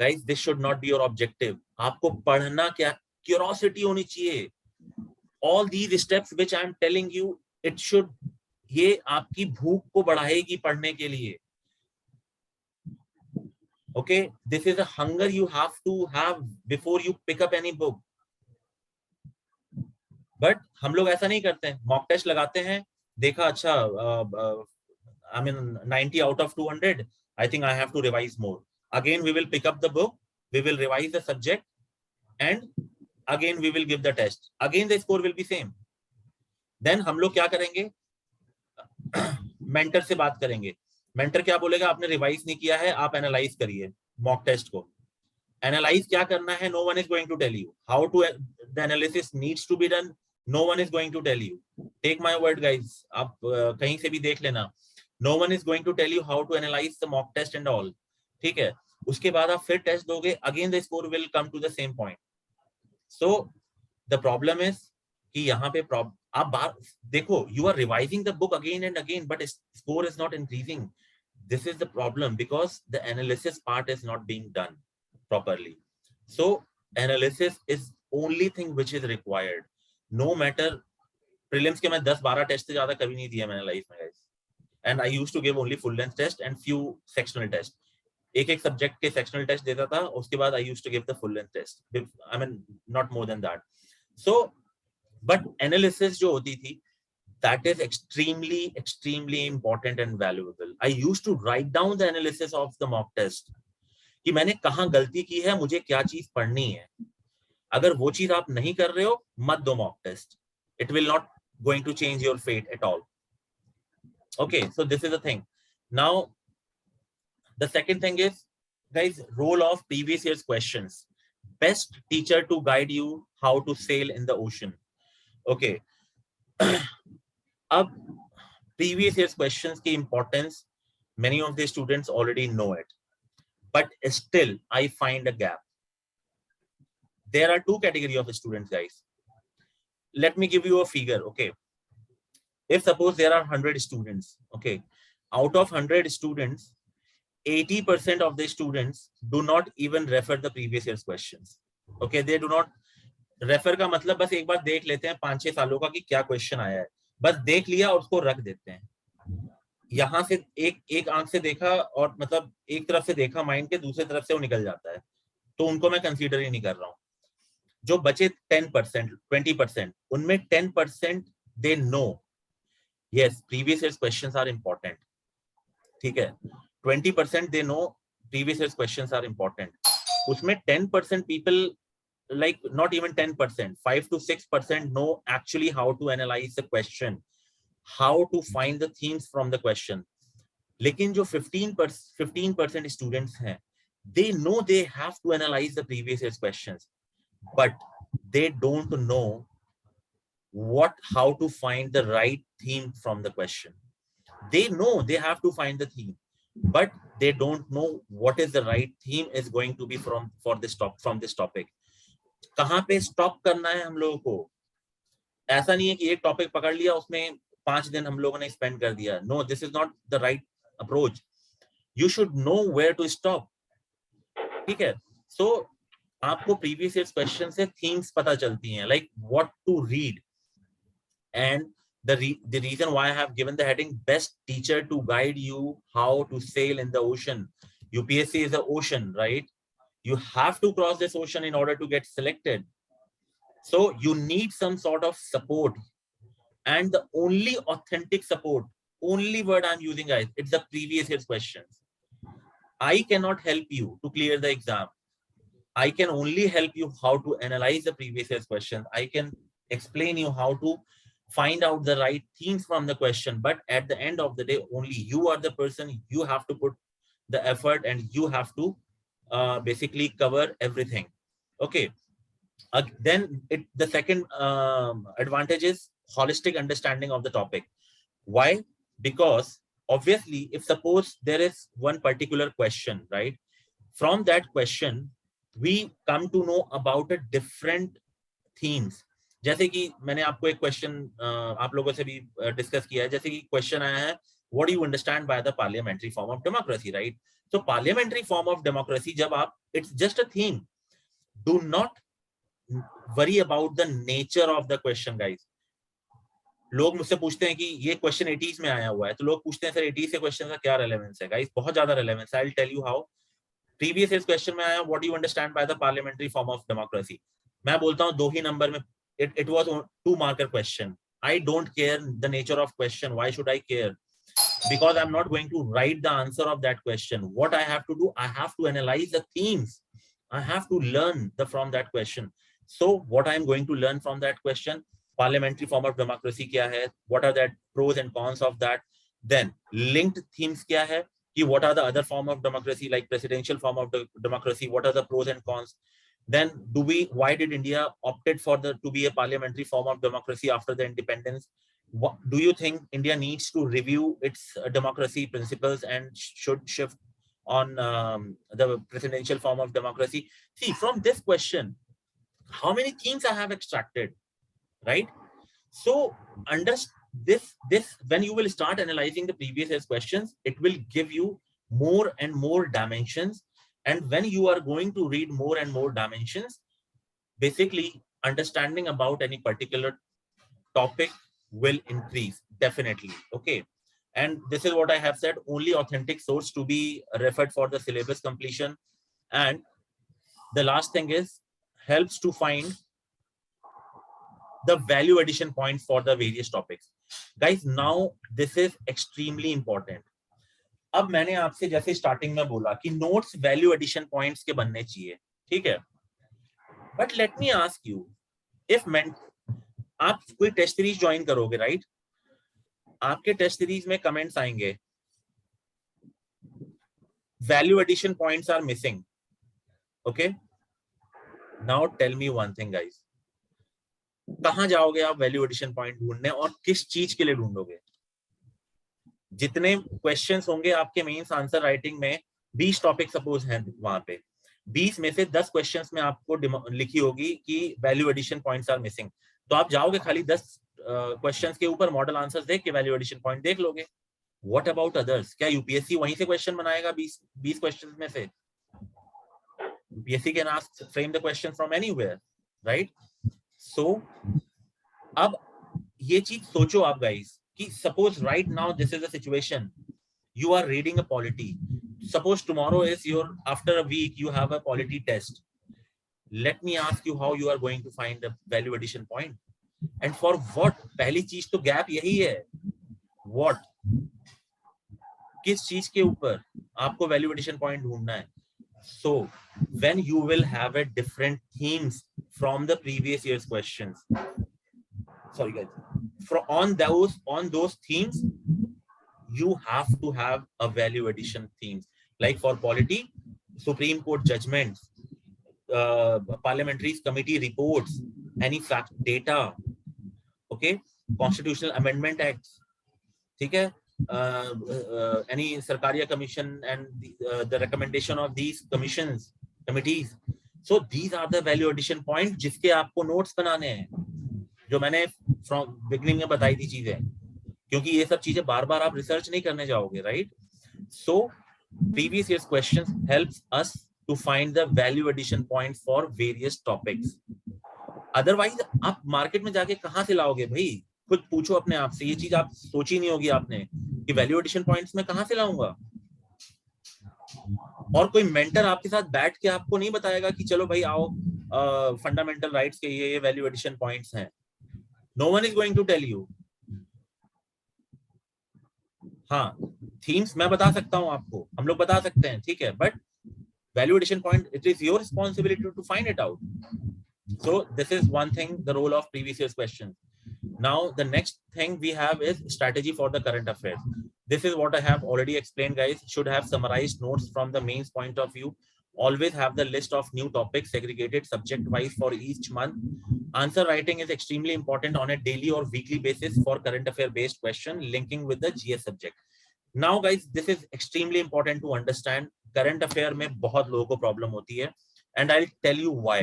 Guys, this should not be your objective. आपको पढ़ना क्या, क्यूरोसिटी होनी चाहिए. All these steps which I am telling you, it should, ये आपकी भूख को बढ़ाएगी पढ़ने के लिए. Okay, this is a hunger you have to have before you pick up any book. But हम लोग ऐसा नहीं करते हैं. मॉक टेस्ट लगाते हैं, देखा अच्छा I mean 90 out of 200, I think I have to revise more. Again we will pick up the book, we will revise the subject, and again we will give the test. Again the score will be same. Then हम लोग क्या करेंगे? Mentor से बात करेंगे. Mentor क्या बोलेगा? आपने रिवाइज नहीं किया है, आप एनालाइज करिए मॉक टेस्ट को. एनालाइज क्या करना है? No one is going to tell you. How to the analysis needs to be done, no one is going to tell you. Take my word guys, आप कहीं से भी देख लेना. No one is going to tell you how to analyze the mock test and all. ठीक है. उसके बाद आप फिर टेस्ट दोगे, again the score will come to the same point. So the problem is कि यहाँ पे आप बार देखो, you are revising the book again and again, but score is not increasing. This is the problem because the analysis part is not being done properly. So analysis is only thing which is required. No matter prelims के मैं 10-12 test से ज्यादा कभी नहीं दिया मैंने life में guys. And I used to give only full length test and few sectional tests. एक सब्जेक्ट के सेक्शनल टेस्ट देता था, उसके बाद I used to give the full length test. I mean not more than that. So but analysis जो होती थी, that is extremely important and valuable. I used to write down the analysis of the mock test कि मैंने कहाँ गलती की है, मुझे क्या चीज पढ़नी है. अगर वो चीज आप नहीं कर रहे हो, मत दो mock test. It will not going to change your fate at all. Okay, so this is the thing. Now the second thing is, guys, role of previous year's questions. Best teacher to guide you how to sail in the ocean. Okay. अब previous year's questions की importance, many of the students already know it, but still I find a gap. There are two categories of students, guys. Let me give you a figure. Okay, if suppose there are 100 students, okay, out of 100 students, 80% of the students do not even refer the previous year's questions. Okay, they do not refer का मतलब बस एक बार देख लेते हैं 5-6 सालों का कि क्या क्वेश्चन आया है, बस देख लिया और उसको रख देते हैं. यहाँ से एक आंख से देखा और मतलब एक तरफ से देखा माइंड के, दूसरी तरफ से वो निकल जाता है, तो उनको मैं कंसीडर ही नहीं कर रहा हूँ. जो बचे 10%, 20%, उनमें 10% they know yes previous year's questions are important. ठीक है, 20% they know previous year's questions are important. उसमें 10% people, like not even 10%, 5 to 6% know actually how to analyze the question, how to find the themes from the question. लेकिन जो 15% students हैं, they know they have to analyze the previous year's questions, but they don't know how to find the right theme from the question. They know they have to find the theme, but they don't know what is the right theme is going to be from this topic. कहाँ पे stop करना है हम लोगों को. ऐसा नहीं है कि एक टॉपिक पकड़ लिया, उसमें 5 दिन हम लोगों ने स्पेंड कर दिया. No, this is not the right approach. You should know where to stop. ठीक है, सो आपको प्रीवियस ईयर क्वेश्चन से थीम्स पता चलती हैं, like what to read. And the reason why I have given the heading best teacher to guide you how to sail in the ocean. UPSC is the ocean, right? You have to cross this ocean in order to get selected. So you need some sort of support, and the only authentic support, only word I'm using, guys, it's the previous year's questions. I cannot help you to clear the exam. I can only help you how to analyze the previous year's questions. I can explain you how to find out the right themes from the question, but at the end of the day, only you are the person. You have to put the effort and you have to basically cover everything. Okay, then the second advantage is holistic understanding of the topic. Why? Because obviously, if suppose there is one particular question, right, from that question we come to know about a different themes. जैसे कि मैंने आपको एक question आप लोगों से भी discuss किया है, जैसे कि क्वेश्चन आया है, what do you understand by the parliamentary form of democracy, right? तो पार्लियामेंट्री फॉर्म ऑफ डेमोक्रेसी जब आप, it's just a theme. Do not worry about the nature of the question, guys. लोग मुझसे पूछते हैं कि ये क्वेश्चन 80s में आया हुआ है, तो लोग पूछते हैं सर 80s के क्वेश्चन का क्या रेलेवेंस है. गाइस, बहुत ज्यादा रेलेवेंस है. I will tell you how. Previous year question में आया, what do you understand by the parliamentary form of democracy. मैं बोलता हूं 2 ही नंबर में. It was 2-marker question. I don't care the nature of question. Why should I care? Because I'm not going to write the answer of that question. What I have to do, I have to analyze the themes. I have to learn from that question. So what I'm going to learn from that question, parliamentary form of democracy kya hai, what are the pros and cons of that. Then linked themes kya hai, ki what are the other form of democracy, like presidential form of democracy, what are the pros and cons. Then why did India opted for to be a parliamentary form of democracy after the independence? Do you think India needs to review its democracy principles and should shift on the presidential form of democracy? See, from this question, how many themes I have extracted, right? So under this, when you will start analyzing the previous year's questions, it will give you more and more dimensions And when you are going to read more and more dimensions, basically understanding about any particular topic will increase definitely. Okay. And this is what I have said, only authentic source to be referred for the syllabus completion. And the last thing is helps to find the value addition points for the various topics. Guys, now this is extremely important. अब मैंने आपसे जैसे starting में बोला कि notes value addition points के बनने चाहिए, ठीक है, but let me ask you, if आप कोई टेस्ट सीरीज ज्वाइन करोगे, राइट, आपके टेस्ट सीरीज में कमेंट्स आएंगे value addition points are missing. Okay, now tell me one thing guys, कहां जाओगे आप वैल्यू एडिशन पॉइंट ढूंढने और किस चीज के लिए ढूंढोगे? जितने क्वेश्चंस होंगे आपके मेंस आंसर राइटिंग में, 20 टॉपिक सपोज हैं वहां पे, 20 में से 10 क्वेश्चंस में आपको लिखी होगी कि value addition points are missing, तो आप जाओगे खाली 10 क्वेश्चंस के ऊपर मॉडल आंसर्स देख के वैल्यू एडिशन पॉइंट देख लोगे. What about others? क्या यूपीएससी वहीं से क्वेश्चन बनाएगा 20 क्वेश्चंस में से? UPSC can ask frame the question from anywhere, right? So अब ये चीज सोचो आप गाइस कि suppose right now this is a situation, you are reading a polity, suppose tomorrow is your, after a week you have a polity test, let me ask you how you are going to find the value addition point and for what? पहली चीज तो gap यही है, what, किस चीज के ऊपर आपको वैल्यू एडिशन पॉइंट ढूंढना है. So when you will have a different themes from the previous year's questions, sorry guys, on those themes you have to have a value addition themes, like for polity, Supreme Court judgments, parliamentary committee reports, any fact data, okay, constitutional amendment acts, ठीक है, any Sarkaria commission and the recommendation of these commissions, committees. So these are the value addition points जिसके आपको notes बनाने हैं, जो मैंने from beginning में बताई थी चीजें, क्योंकि ये सब चीजें बार बार आप रिसर्च नहीं करने जाओगे, right? So previous years questions helps us to find the value addition point for various topics. Otherwise आप मार्केट में जाके कहां से लाओगे भाई? खुद पूछो अपने आप से, ये चीज आप सोची नहीं होगी आपने कि वैल्यू एडिशन पॉइंट्स में कहां से लाऊंगा. और कोई मेंटर आपके साथ बैठ के आपको नहीं बताएगा कि चलो भाई आओ फंडामेंटल राइट्स के ये वैल्यू एडिशन पॉइंट्स हैं. No one is going to tell you. हाँ, themes मैं बता सकता हूँ आपको, हम लोग बता सकते हैं, ठीक है, but value addition point, it is your responsibility to find it out. So this is one thing, the role of previous year's questions. Now the next thing we have is strategy for the current affairs. This is what I have already explained, guys. Should have summarized notes from the mains point of view. Always have the list of new topics segregated subject wise for each month. Answer writing is extremely important on a daily or weekly basis for current affair based question linking with the GS subject. Now guys, this is extremely important to understand. Current affair में बहुत लोगों को problem होती है and I'll tell you why.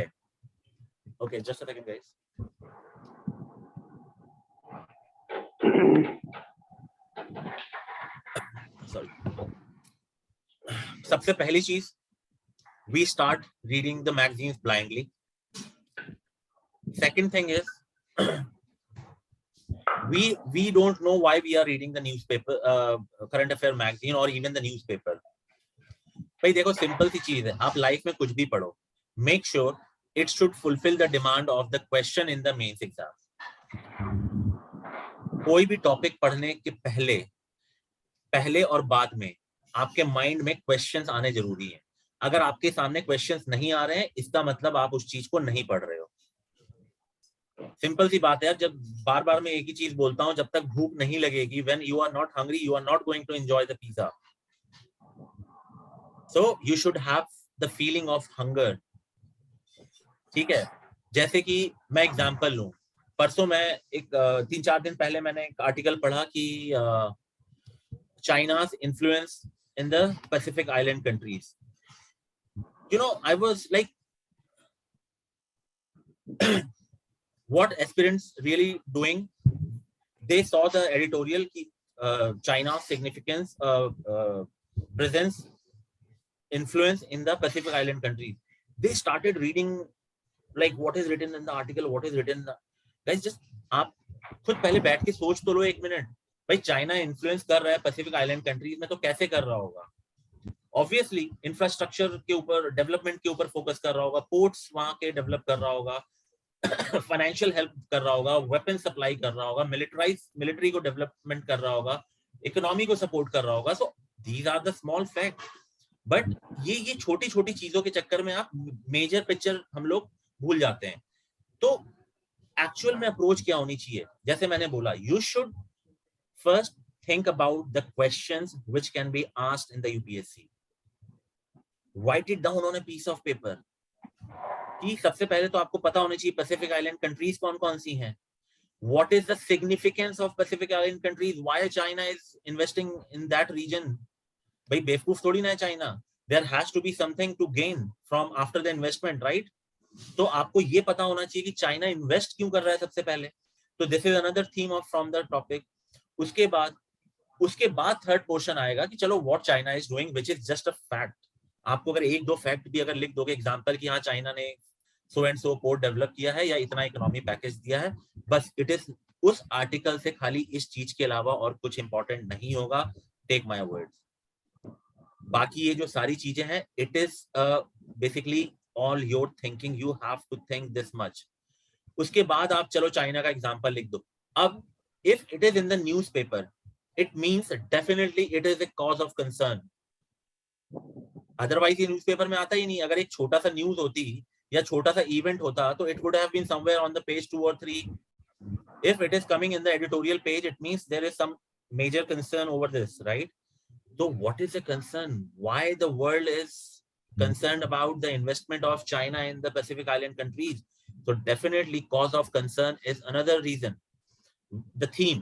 Okay, just a second guys. Sorry. सबसे पहली चीज, we start reading the magazines blindly. Second thing is we don't know why we are reading the newspaper, current affair magazine or even the newspaper. भाई देखो, simple सी चीज है, आप life में कुछ भी पढ़ो, make sure it should fulfill the demand of the question in the mains exam. कोई भी टॉपिक पढ़ने के पहले और बाद में आपके माइंड में क्वेश्चंस आने जरूरी है. अगर आपके सामने क्वेश्चंस नहीं आ रहे हैं, इसका मतलब आप उस चीज को नहीं पढ़ रहे हो. सिंपल सी बात है यार, जब बार बार मैं एक ही चीज बोलता हूं, जब तक भूख नहीं लगेगी, when you are not hungry, you are not going to enjoy the pizza. So you should have the feeling of hunger. ठीक है, जैसे कि मैं एग्जांपल लूं, परसों मैं एक 3-4 दिन पहले मैंने एक आर्टिकल पढ़ा कि China's influence in the Pacific Island countries. You know, I was like, what aspirants really doing? They saw the editorial China's significance, presence influence in the Pacific Island countries. They started reading like what is written in the article, what is written. Guys, just आप खुद पहले बैठ के सोच तो लो एक minute, भाई China influence कर रहा है पैसिफिक आइलैंड कंट्रीज में, तो कैसे कर रहा होगा? ऑब्वियसली इंफ्रास्ट्रक्चर के ऊपर, डेवलपमेंट के ऊपर फोकस कर रहा होगा, पोर्ट्स वहां के डेवलप कर रहा होगा, फाइनेंशियल हेल्प कर रहा होगा, वेपन सप्लाई कर रहा होगा, मिलिट्री को डेवलपमेंट कर रहा होगा, इकोनॉमी को सपोर्ट कर रहा होगा. So these are the small fact. But ये छोटी छोटी चीजों के चक्कर में आप मेजर पिक्चर हम लोग भूल जाते हैं. तो एक्चुअल में अप्रोच क्या होनी चाहिए? जैसे मैंने बोला, you should first think about the questions which can be asked in the UPSC. Write it down on a piece of paper. कि सबसे पहले तो आपको पता होना चाहिए पैसिफिक आइलैंड कंट्रीज कौन कौन सी हैं. What is the significance of Pacific Island countries? Why China is investing in that region? भाई बेवकूफ थोड़ी ना है China. There has to be something to gain from after the investment, right? तो आपको ये पता होना चाहिए कि चाइना इन्वेस्ट क्यों कर रहा है सबसे पहले. तो this is another theme of from the topic. उसके बाद थर्ड पोर्शन आएगा कि चलो what China is doing which is just a fact. आपको अगर एक दो फैक्ट भी अगर लिख दोगे एग्जांपल कि हाँ चाइना ने so and so port develop किया है या इतना इकोनॉमी पैकेज दिया है, बस इट इज उस आर्टिकल से खाली इस चीज के अलावा और कुछ इंपॉर्टेंट नहीं होगा. Take my words. बाकी ये जो सारी चीजें हैं, it is basically all your thinking. You have to think this much. उसके बाद आप चलो चाइना का एग्जांपल लिख दो. अब if it is in the newspaper, it means definitely it is a cause of concern. Otherwise ये न्यूज़पेपर में आता ही नहीं. अगर एक छोटा सा न्यूज होती या छोटा सा इवेंट होता तो it would have been somewhere on the page 2 or 3. If it is coming in the editorial page, it means there is some major concern over this, right? So what is the concern? Why the world is concerned about the investment of China in the Pacific Island countries? So definitely cause of concern is another reason. The theme.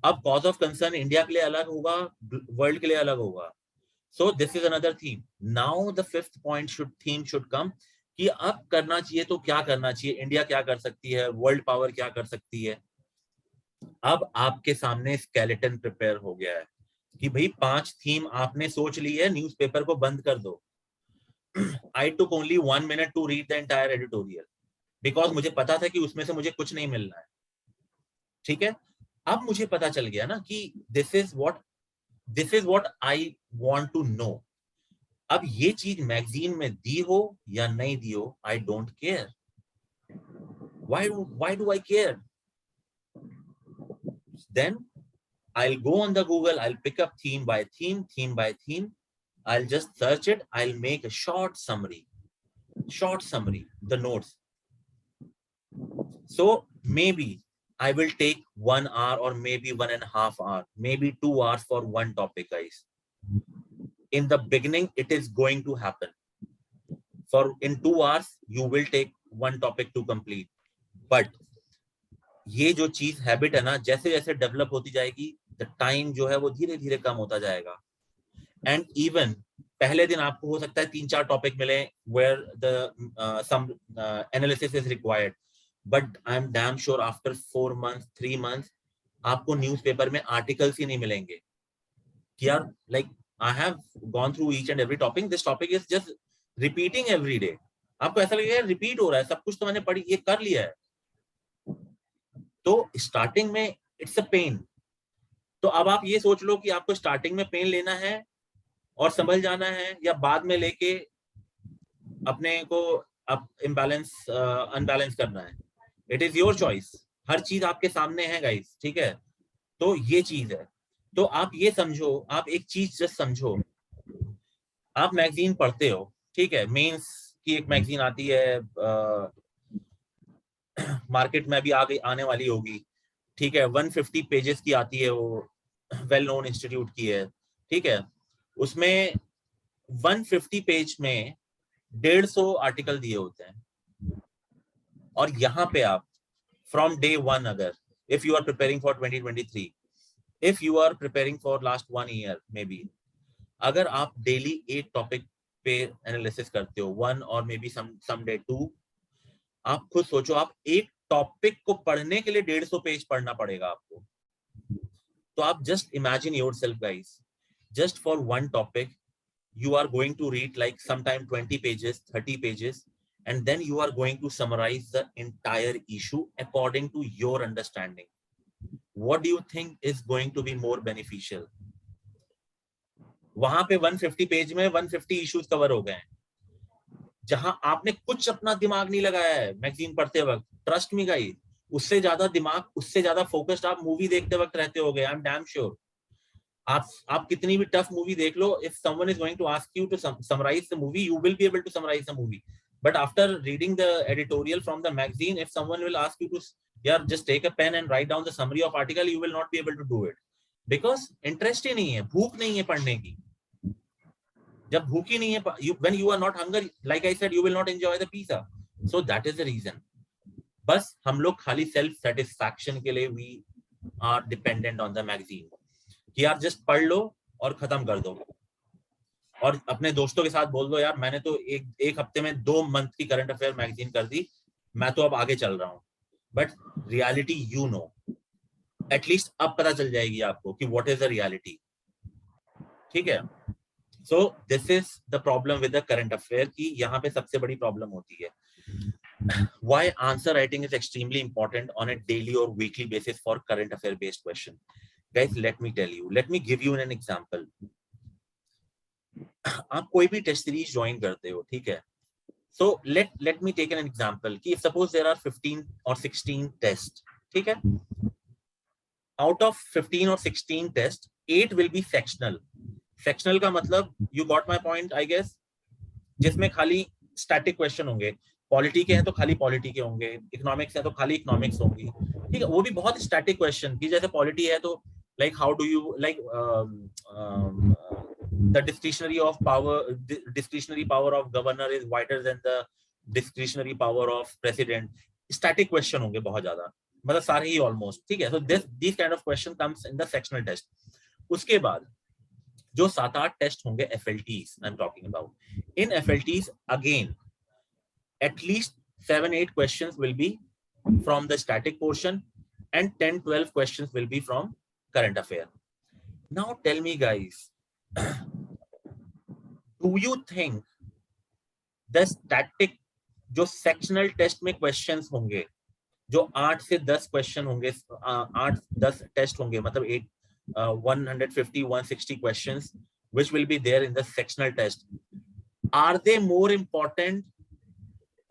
अब cause of concern India के लिए अलग होगा, world के लिए अलग होगा. So this is another theme. Now the fifth point theme should come कि अब करना चाहिए तो क्या करना चाहिए, इंडिया क्या कर सकती है, वर्ल्ड पावर क्या कर सकती है. अब आपके सामने स्केलेटन प्रिपेयर हो गया है कि भाई 5 थीम आपने सोच ली है, न्यूज़पेपर को बंद कर दो. I took only 1 minute to read the entire editorial because मुझे पता था कि उसमें से मुझे कुछ नहीं मिलना है. ठीक है. अब मुझे पता चल गया ना कि this is what I want to know. अब ये चीज मैगजीन में दी हो या नहीं दी हो, I don't care. Why do I care? Then I'll go on the Google, I'll pick up theme by theme, I'll just search it, I'll make a short summary, the notes. So maybe I will take 1 hour or maybe 1.5 hours, maybe 2 hours for one topic, guys. In the beginning, it is going to happen. In 2 hours, you will take one topic to complete. But ये जो चीज habit है ना, जैसे जैसे develop होती जाएगी, the time जो है वो धीरे धीरे कम होता जाएगा. एंड इवन पहले दिन आपको हो सकता है 3-4 टॉपिक मिले where the some analysis is required. But I'm damn sure after 4 months, 3 months, आपको न्यूज़पेपर में आर्टिकल्स ही नहीं मिलेंगे कि यार like I have gone through each and every topic. This topic is just repeating every day. आपको ऐसा लगेगा repeat हो रहा है, सब कुछ तो मैंने पढ़ी, ये कर लिया है. तो स्टार्टिंग में इट्स अ पेन. तो अब आप ये सोच लो कि आपको स्टार्टिंग में पेन लेना है और संभल जाना है, या बाद में लेके अपने को अनबैलेंस करना है. It is your choice. हर चीज आपके सामने है गाइस. ठीक है. तो ये चीज है. तो आप ये समझो, आप एक चीज जस्ट समझो, आप मैगजीन पढ़ते हो, ठीक है, मेंस की एक मैगजीन आती है, मार्केट में भी आने वाली होगी, ठीक है, 150 पेजेस की आती है, वो वेल नोन इंस्टीट्यूट की है, ठीक है. उसमें 150 पेज में 150 आर्टिकल दिए होते हैं. और यहाँ पे आप फ्रॉम डे 1, अगर if you are preparing for 2023, if you are preparing for last 1 year maybe, अगर आप डेली एक टॉपिक पे एनालिसिस करते हो, 1 और मे बी सम डे 2, आप खुद सोचो, आप एक टॉपिक को पढ़ने के लिए 150 पेज पढ़ना पड़ेगा आपको. तो आप just imagine yourself guys, just for 1 topic you are going to read like sometime 20 pages, 30 pages, and then you are going to summarize the entire issue according to your understanding. What do you think is going to be more beneficial? वहां पे 150 page में 150 issues cover हो गए हैं, जहां आपने कुछ अपना दिमाग नहीं लगाया है मैगजीन पढ़ते वक्त, ट्रस्ट मी गाइस, उससे ज्यादा दिमाग, उससे ज्यादा फोकस्ड आप मूवी देखते वक्त रहते होगे, आई एम डैम श्योर। आप कितनी भी टफ मूवी देख लो, if someone is going to ask you to summarize the movie, you will be able to summarize the movie. But after reading the editorial from the magazine, if someone will ask you to, yeah, just take a pen and write down the summary of article, you will not be able to do it because interest ही नहीं है, भूख नहीं है पढ़ने की। जब भूख ही नहीं है, when you are not hungry, like I said, you will not enjoy the pizza. So that is the reason. बस हम लोग खाली self satisfaction के लिए we are dependent on the magazine. कि यार जस्ट पढ़ लो और खत्म कर दो, और अपने दोस्तों के साथ बोल दो यार मैंने तो एक हफ्ते में 2 मंथ की करंट अफेयर मैगजीन कर दी, मैं तो अब आगे चल रहा हूँ। But reality you know, at least अब पता चल जाएगी आपको कि व्हाट इज द रियलिटी। ठीक है, so this is the problem with the current affair की यहाँ पे सबसे बड़ी प्रॉब्लम होती है। Why answer writing is extremely important on a daily or weekly basis for current affair based question? Guys, let me tell you, let me give you an example. आप कोई भी टेस्ट सीरीज ज्वाइन करते हो, ठीक है, so let me take an example कि suppose there are 15 or 16 tests, ठीक है, out of 15 or 16 tests 8 will be sectional. Sectional का मतलब you got my point I guess, जिसमें खाली static question होंगे, पॉलिटी के हैं तो खाली पॉलिटी के होंगे, इकोनॉमिक्स है तो खाली इकोनॉमिक्स होंगी, ठीक है, वो भी बहुत स्टैटिक क्वेश्चन की, जैसे पॉलिटी है तो like how do you like the discretionary power of governor is wider than the discretionary power of president. Static question होंगे बहुत ज्यादा, मतलब सारे ही ऑलमोस्ट, ठीक है। So this kind of question comes in the sectional test. उसके बाद जो 7-8 टेस्ट होंगे FLTs I am talking about, in FLTs again at least 7-8 questions will be from the static portion and 10-12 questions will be from current affair. Now tell me guys, do you think the static जो sectional test में questions होंगे, जो 8 से 10 question होंगे, 8-10 test होंगे, मतलब 150-160 questions which will be there in the sectional test, are they more important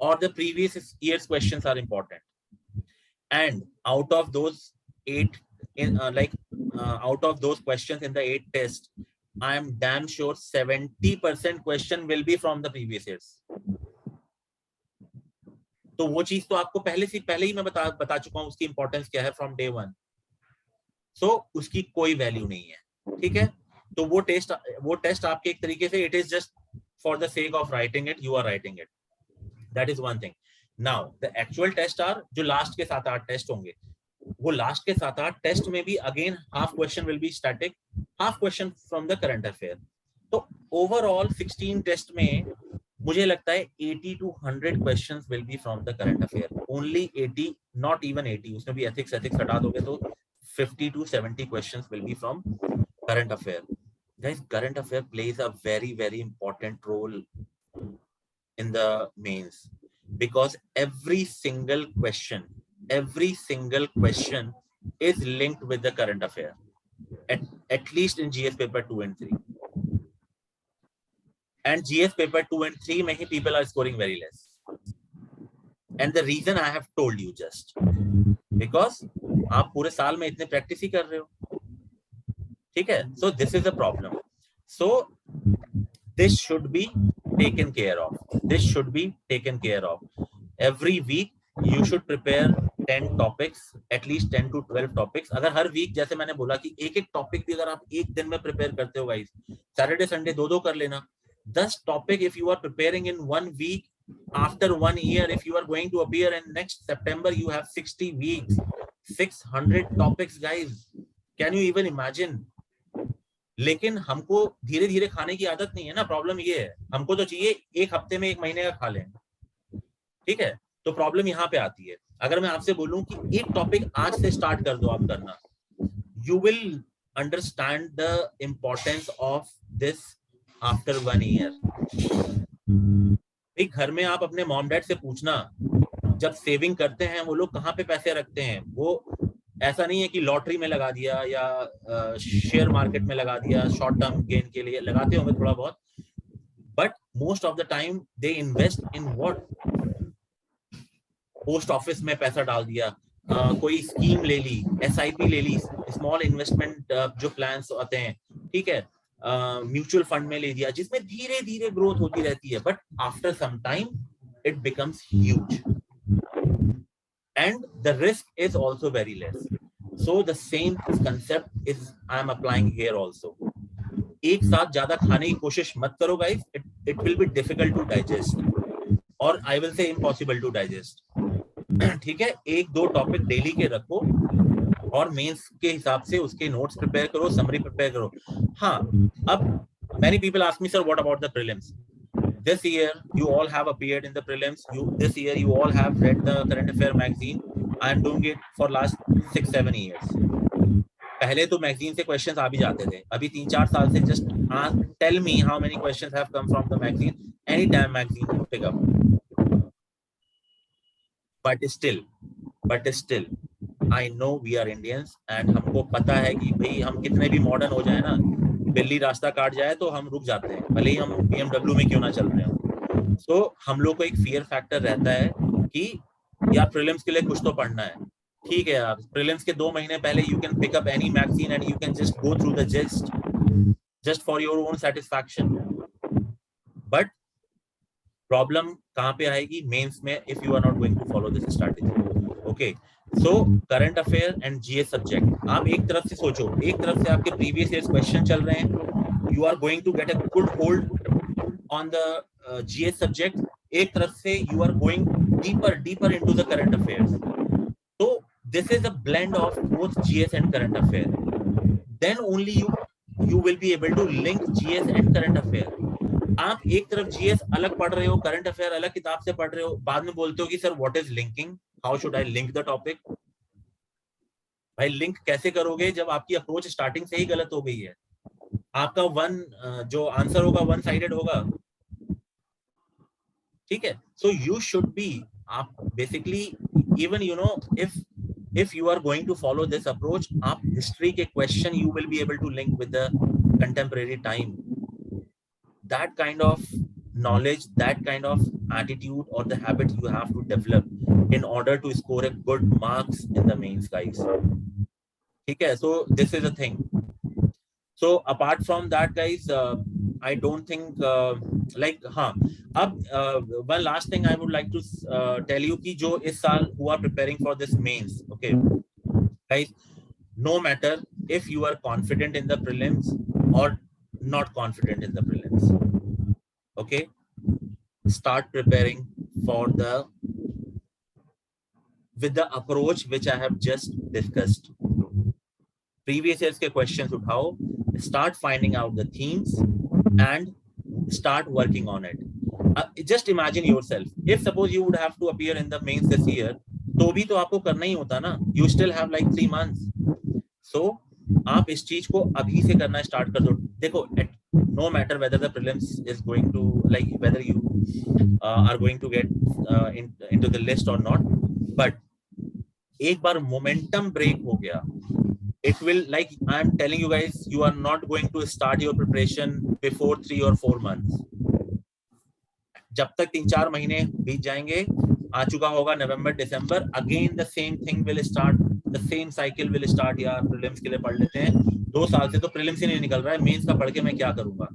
or the previous year's questions are important? And out of those 8 out of those questions in the 8 tests, I am damn sure 70% question will be from the previous years. तो वो चीज तो आपको पहले ही मैं बता चुका हूँ उसकी इंपॉर्टेंस क्या है फ्रॉम डे 1, सो उसकी कोई वैल्यू नहीं है, ठीक है। तो वो टेस्ट आपके एक तरीके से it is just for the sake of writing it, you are writing it, that is one thing. Now the actual test are जो लास्ट के 7-8 टेस्ट होंगे, वो लास्ट के 7-8 टेस्ट में भी again half question will be static, half question from the current affair. तो overall 16 test में मुझे लगता है 80 to 100 questions will be from the current affair, only 80, not even 80, उसमें भी एथिक्स हटा दोगे तो 50 to 70 questions will be from current affair. Guys, current affair plays a very very important role in the mains because every single question is linked with the current affair, at least in GS paper 2 and 3, and GS paper 2 and 3 mein hi people are scoring very less, and the reason I have told you just because aap pure saal mein itne practice hi kar rahe ho, theek hai। So this is the problem, so this should be taken care of, this should be taken care of every week you should prepare 10 topics, at least 10 to 12 topics। अगर हर week जैसे मैंने बोला कि एक topic भी अगर आप एक दिन में प्रिपेयर करते हो गाइस, सैटरडे संडे 2-2 कर लेना, 10 topic if you are preparing in 1 week, after 1 year if you are going to appear in next September you have 60 weeks, 600 topics guys, can you even imagine? लेकिन हमको धीरे धीरे खाने की आदत नहीं है ना, प्रॉब्लम ये है, हमको तो चाहिए एक हफ्ते में 1 महीने का खा लें, ठीक है। तो प्रॉब्लम यहाँ पे आती है, अगर मैं आपसे बोलूं कि एक टॉपिक आज से स्टार्ट कर दो आप करना, you will understand the importance of this after 1 year. एक घर में आप अपने मॉम डैड से पूछना, जब सेविंग करते हैं वो लोग कहाँ पे पैसे रखते हैं. वो ऐसा नहीं है कि लॉटरी में लगा दिया या शेयर मार्केट में लगा दिया, शॉर्ट टर्म गेन के लिए लगाते होंगे थोड़ा बहुत, but most of the time they invest in what. Post office में पैसा डाल दिया, कोई स्कीम ले ली, SIP ले ली, स्मॉल इन्वेस्टमेंट जो प्लान्स आते हैं, ठीक है, म्यूचुअल फंड में ले दिया, जिसमें धीरे धीरे ग्रोथ होती रहती है, but after some time it becomes huge and the risk is also very less. So the same concept is I am applying here also. एक साथ ज्यादा खाने की कोशिश मत करो guys, it will be difficult to digest or I will say impossible to digest. ठीक है, एक दो टॉपिक डेली के रखो और मेंस के हिसाब से उसके नोट्स प्रिपेयर करो, समरी प्रिपेयर करो. हाँ, अब many people ask me, sir, what about the prelims? This year you all have appeared in the prelims. This year you all have read the current affair magazine. I am doing it for last 6-7 years. पहले तो magazine से questions आ भी जाते थे, अभी 3-4 साल से just tell me how many questions have come from the magazine. Anytime magazine pick up. But still I know we are Indians and हमको पता है कि भाई हम कितने भी मॉडर्न हो जाए ना, बिल्ली रास्ता काट जाए तो हम रुक जाते हैं, भले ही हम BMW में क्यों ना चल रहे हो. तो हम लोग को एक फियर फैक्टर रहता है कि यार प्रीलिम्स के लिए कुछ तो पढ़ना है. ठीक है यार, प्रीलिम्स के 2 महीने पहले you can pick up any magazine and you can just go through the just for your own satisfaction. But problem कहाँ पे आएगी? मेंस में, if you are not going to follow this strategy. Okay, so current affair and GS subject, आप एक तरफ से सोचो, एक तरफ से आपके प्रीवियस ईयर क्वेश्चन चल रहे हैं, you are going to get a good hold on the GS subject, एक तरफ से you are going deeper into the current affairs. So this is a blend of both GS and current affair. Then only you will be able to link GS and current affair. आप एक तरफ GS अलग पढ़ रहे हो, current affair अलग किताब से पढ़ रहे हो, बाद में बोलते हो कि sir what is linking, how should I link the topic. भाई लिंक कैसे करोगे जब आपकी अप्रोच स्टार्टिंग से ही गलत हो गई है? आपका जो आंसर होगा वन साइडेड होगा. ठीक है, सो यू शुड बी, आप basically even you know if you are going to follow this approach, आप हिस्ट्री के question you will be able to link with the contemporary time. That kind of knowledge, that kind of attitude or the habit you have to develop in order to score a good marks in the mains, guys. ठीक है, so this is a thing. So apart from that, guys, I don't think like हाँ, अब one last thing I would like to tell you कि जो इस साल who are preparing for this mains, okay, guys, no matter if you are confident in the prelims or not confident in the prelims, okay, start preparing for with the approach which I have just discussed. Previous years के questions उठाओ, start finding out the themes and start working on it. Just imagine yourself, if suppose you would have to appear in the mains this year, तो भी तो आपको करना ही होता ना, you still have like 3 months. So आप इस चीज को अभी से करना स्टार्ट कर दो. देखो, no matter whether the prelims is going to, like whether you are going to get into the list or not, but एक बार momentum break हो गया, it will, like I am telling you guys, you are not going to start your preparation before 3 or 4 months. जब तक 3-4 महीने बीत जाएंगे, आ चुका होगा नवंबर दिसंबर, again the same thing will start, the same cycle will start. यार प्रीलिम्स के लिए पढ़ लेते हैं, 2 साल से तो प्रीलिम्स ही नहीं निकल रहा है, मेंस का पढ़ के मैं क्या करूंगा?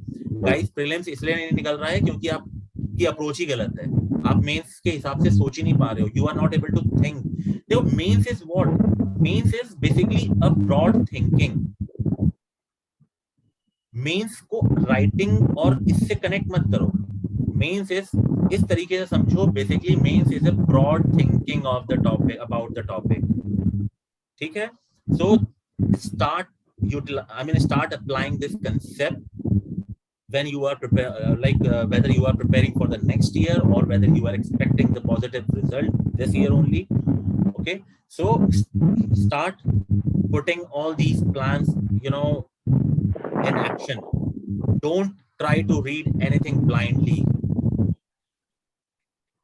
गाइस, प्रीलिम्स इसलिए नहीं निकल रहा है क्योंकि आपकी अप्रोच ही गलत है, आप मेंस के हिसाब से सोच ही नहीं पा रहे हो, you are not able to think. देखो, mains is what? Mains is basically a broad thinking. Mains को राइटिंग और इससे कनेक्ट मत करो. मेंस इस तरीके से समझो, basically mains is a broad thinking of the topic, about the topic. ठीक है, सो start applying this concept when you are whether you are preparing for the next year or whether you are expecting the positive result this year only. Okay, so start putting all these plans in action. Don't try to read anything blindly.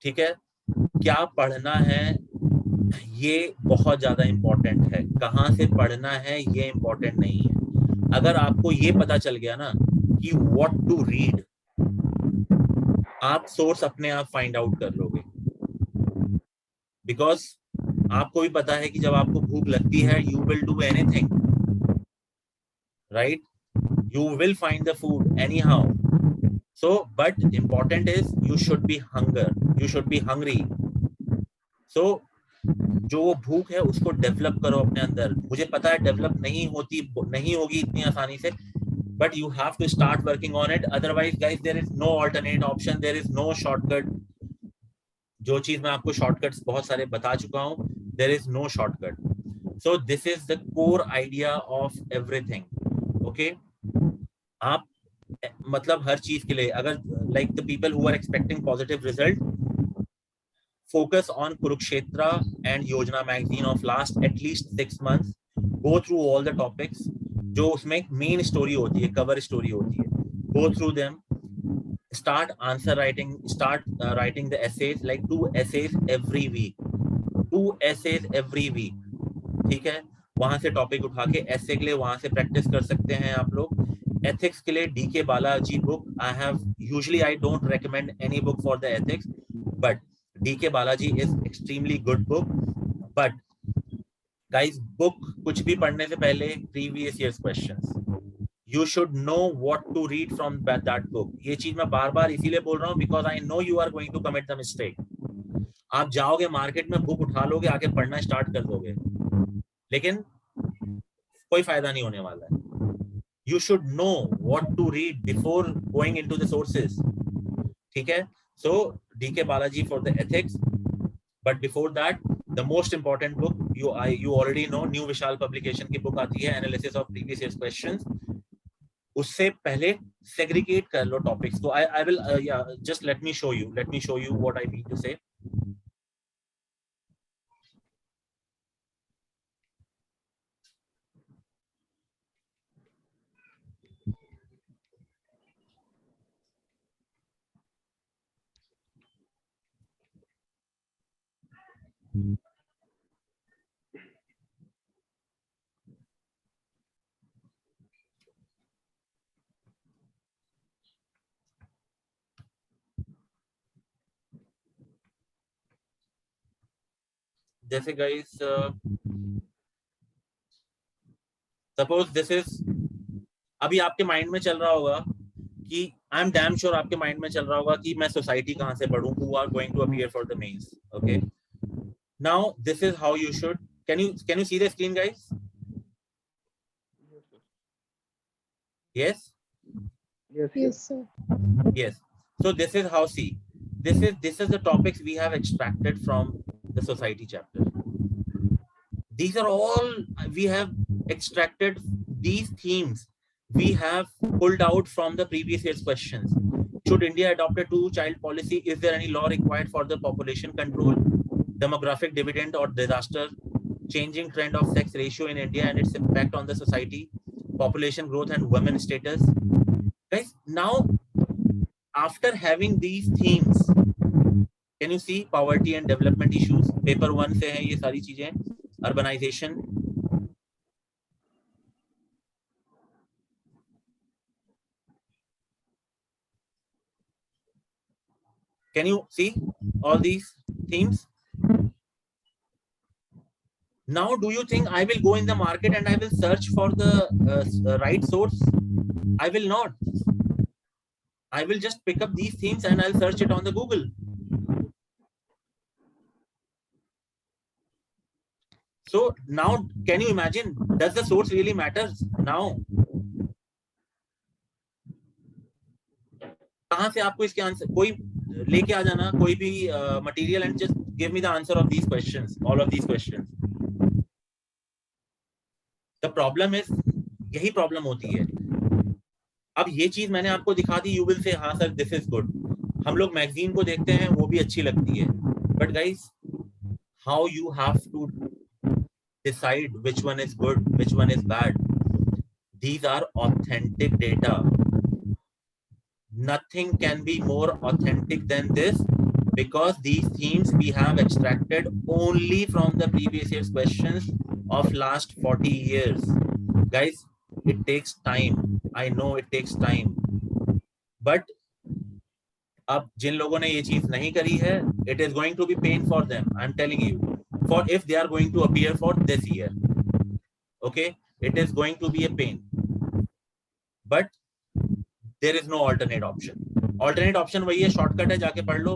ठीक है, क्या पढ़ना है ये बहुत ज्यादा important है, कहां से पढ़ना है ये इंपॉर्टेंट नहीं है। अगर आपको ये पता चल गया ना कि व्हाट टू रीड, आप सोर्स अपने आप फाइंड आउट कर लोगे। बिकॉज आपको भी पता है कि जब आपको भूख लगती है, you will do anything, right? You will find the food anyhow. So, but important is you should be hungry. So, जो वो भूख है उसको डेवलप करो अपने अंदर। मुझे पता है डेवलप नहीं होगी इतनी आसानी से, but you have to start working on it. Otherwise, guys, there is no alternate option. There is no shortcut. जो चीज मैं आपको shortcuts बहुत सारे बता चुका हूँ, there is no shortcut. So, this is the core idea of everything. Okay? आप मतलब हर चीज के लिए, अगर like the people who are expecting positive result, focus on Kurukshetra and Yojana magazine of last at least 6 months. Go through all the topics जो उसमें main story होती है, कवर स्टोरी होती है. Go through them. Start answer writing. Start writing the essays, like 2 essays every week. 2 essays every week. ठीक है, वहां से टॉपिक उठा के एसे के लिए वहां से प्रैक्टिस कर सकते हैं आप लोग. एथिक्स के लिए D K Balaji book, I have usually I don't recommend any book for the ethics, but D K Balaji is extremely good book. But guys, book कुछ भी पढ़ने से पहले previous years questions, you should know what to read from that book. ये चीज मैं बार बार इसीलिए बोल रहा हूँ because I know you are going to commit the mistake. आप जाओगे मार्केट में, बुक उठा लोगे, आके पढ़ना स्टार्ट कर दोगे, लेकिन कोई फायदा नहीं होने वाला है. You should know what to read before going into the sources. ठीक है? So DK Balaji for the ethics, but before that, the most important book you already know, New Vishal publication की book आती है, analysis of previous year's questions. उससे पहले segregate कर लो topics. So I will yeah, just let me show you what I mean to say. जैसे guys, suppose this is, अभी आपके mind में चल रहा होगा कि आई एम डैम श्योर आपके माइंड में चल रहा होगा कि मैं सोसाइटी कहां से पढ़ूं, who are going to appear for the mains. Okay, now this is how you should, can you see the screen, guys? Yes sir. Yes. So this is how, see, this is the topics we have extracted from the society chapter. These are all we have extracted. These themes we have pulled out from the previous year's questions. Should India adopt a 2-child policy? Is there any law required for the population control? Demographic dividend or disaster? Changing trend of sex ratio in India and its impact on the society? Population growth and women status? Guys, now after having these themes, can you see poverty and development issues? Paper 1 से है ये सारी चीजें. Urbanization. Can you see all these themes? Now, do you think I will go in the market and I will search for the right source? I will not. I will just pick up these themes and I'll search it on the Google. So now, can you imagine, does the source really matters now? कहां से आपको इसके answer, कोई लेके आ जाना कोई भी material and just give me the answer of these questions, all of these questions. The problem is, यही प्रॉब्लम होती है. अब ये चीज मैंने आपको दिखा दी, यू विल से हाँ सर दिस इज गुड. हम लोग मैगजीन को देखते हैं, वो भी अच्छी लगती है, but guys, how you have to decide which one is good, which one is bad? These are authentic data. nothing can be more authentic than this, because these themes we have extracted only from the previous year's questions of last 40 years. Guys, it takes time. I know it takes time. But अब जिन लोगों ने ये चीज नहीं करी है, it is going to be pain for them. I'm telling you. For if they are going to appear for this year, okay, it is going to be a pain. But there is no alternate option. Alternate option वही है, shortcut है, जाके पढ़ लो,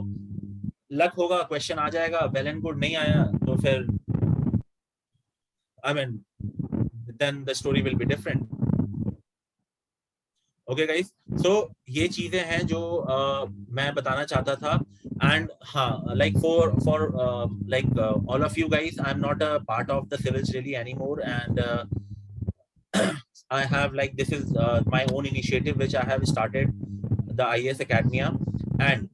luck होगा, question आ जाएगा, well and good, नहीं आया तो फिर I mean, then the story will be different. Okay guys, so ये चीजें हैं जो मैं बताना चाहता था. And हाँ, like for all of you guys, I'm not a part of the civils really anymore, and I have, like, this is my own initiative which I have started, the IAS Academia, and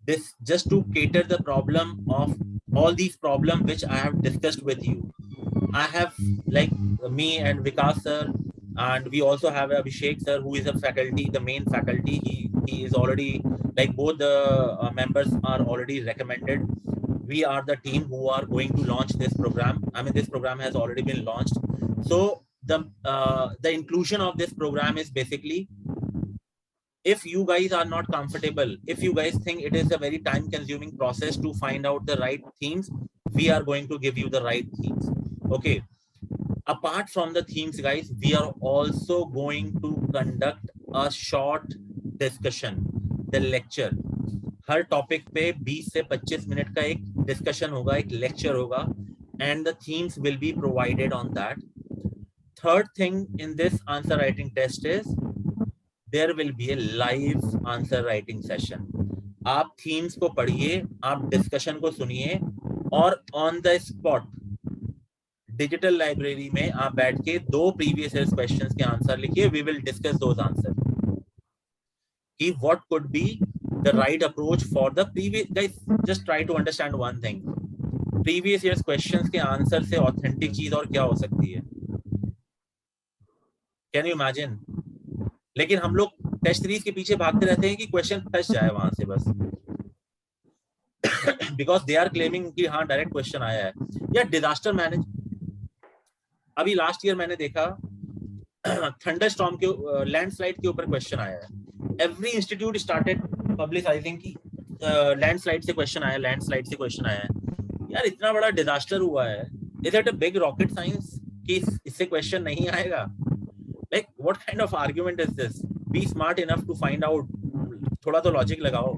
this just to cater the problem of all these problems which I have discussed with you. I have, like, me and Vikas sir, and we also have Abhishek sir, who is a faculty, the main faculty. He is already, like, both the members are already recommended. We are the team who are going to launch this program. I mean, this program has already been launched. So the inclusion of this program is basically, if you guys are not comfortable, if you guys think it is a very time consuming process to find out the right themes, we are going to give you the right themes. Okay, apart from the themes guys, we are also going to conduct a short discussion, the lecture. Her topic पे 20 से 25 minute का एक discussion होगा, एक lecture होगा, and the themes will be provided on that. Third thing in this answer writing test is there will be a live answer writing session. आप themes को पढ़िए, आप discussion को सुनिए, और on the spot digital library में आप बैठ के 2 previous year questions के आंसर लिखिए. We will discuss those answers. कि what could be the right approach for the previous. Guys, just try to understand one thing. Previous years questions के answer से authentic चीज और क्या हो सकती है? Can you imagine? लेकिन हम लोग टेस्ट सीरीज के पीछे भागते रहते हैं कि क्वेश्चन फंस जाए वहां से बस. बिकॉज दे आर क्लेमिंग कि हाँ डायरेक्ट क्वेश्चन आया है. या डिजास्टर मैनेज, अभी लास्ट ईयर मैंने देखा थंडरस्टॉर्म के, लैंडस्लाइड के ऊपर क्वेश्चन आया है. एवरी इंस्टीट्यूट स्टार्टेड पब्लिसाइजिंग की लैंडस्लाइड से क्वेश्चन आया, लैंडस्लाइड से क्वेश्चन आया है. यार इतना बड़ा डिजास्टर हुआ है, is it a big rocket science कि इससे क्वेश्चन नहीं आएगा? Like, what kind of argument is this? Be smart enough to find out. थोड़ा तो लॉजिक लगाओ.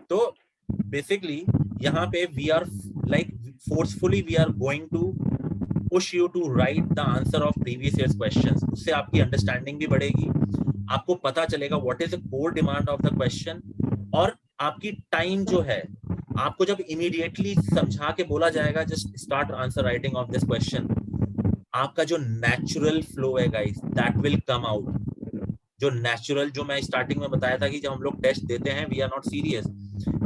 तो basically यहाँ पे we are, like, forcefully we are going to push you to write the answer of previous year's questions. उससे आपकी understanding भी बढ़ेगी, आपको पता चलेगा what is the core demand of the question, और आपकी टाइम जो है, आपको जब immediately समझा के बोला जाएगा just start answer writing of this question, आपका जो नेचुरल फ्लो है guys, that will come out. जो नेचुरल, जो मैं स्टार्टिंग में बताया था कि जब हम लोग टेस्ट देते हैं वी आर नॉट सीरियस,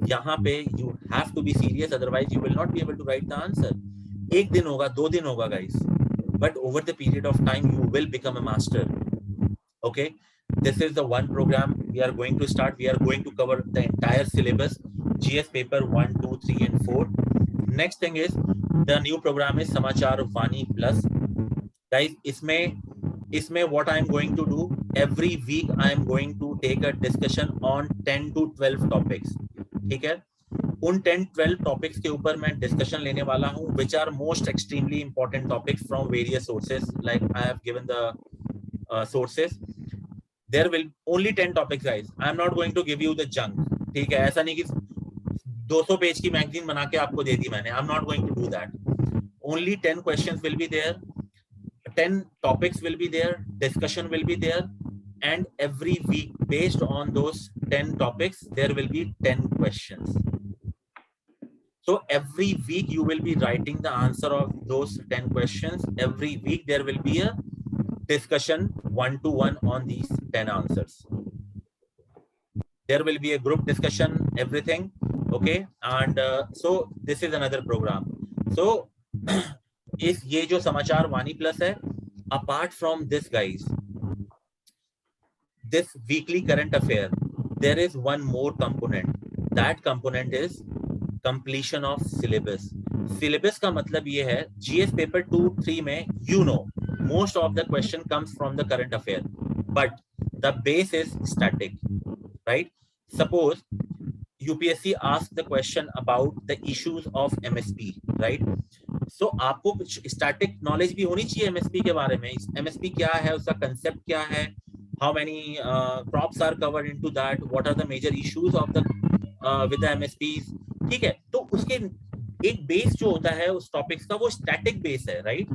यहाँ पे you have to be serious, otherwise you will not be able to write the answer. 1 दिन होगा, 2 दिन होगा guys, but over the period of time you will become a master. Okay, this is the one program we are going to start. We are going to cover the entire syllabus, GS paper 1, 2, 3 and 4. Next thing is the new program is Samachar Vani Plus. Guys, इसमें what I am going to do, every week I am going to take a discussion on 10 to 12 topics. ठीक है, उन 10-12 topics के ऊपर मैं discussion लेने वाला हूँ, which are most extremely important topics from various sources. Like I have given the sources. There will only 10 topics, guys. I am not going to give you the junk. ठीक है, ऐसा नहीं कि 200 पेज की magazine बना के आपको दे दी मैंने. I am not going to do that. Only 10 questions will be there. 10 topics will be there, discussion will be there, and every week based on those 10 topics there will be 10 questions. So every week you will be writing the answer of those 10 questions. Every week there will be a discussion 1-to-1 on these 10 answers. There will be a group discussion, everything. Okay, and so this is another program. So इस ये जो समाचार वाणी plus है, apart from this guys, this weekly current affair, there is one more component. That component is completion of syllabus. Syllabus का मतलब ये है GS paper 2-3 में most of the question comes from the current affair, but the base is static, right? Suppose UPSC asked the question about the issues of MSP, right? So आपको कुछ static knowledge भी होनी चाहिए MSP के बारे में. MSP क्या है, उसका concept क्या है, how many crops are covered into that, what are the major issues of the with the MSPs, ठीक है? तो उसके एक बेस जो होता है उस टॉपिक्स का वो स्टैटिक बेस है, राइट?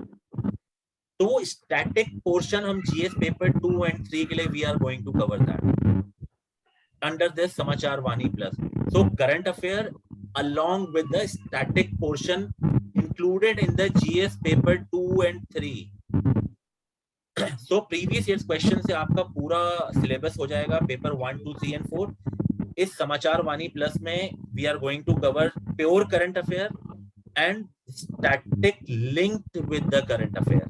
तो वो स्टैटिक पोर्शन हम GS पेपर 2 and 3 के लिए we are going to cover that under this Samachar Vani Plus. So current affair along with the static portion included in the GS paper 2 and 3. So previous year's question से आपका पूरा syllabus हो जाएगा paper 1, 2, 3 and 4. इस समाचार वाणी plus में we are going to cover pure current affair and static linked with the current affair.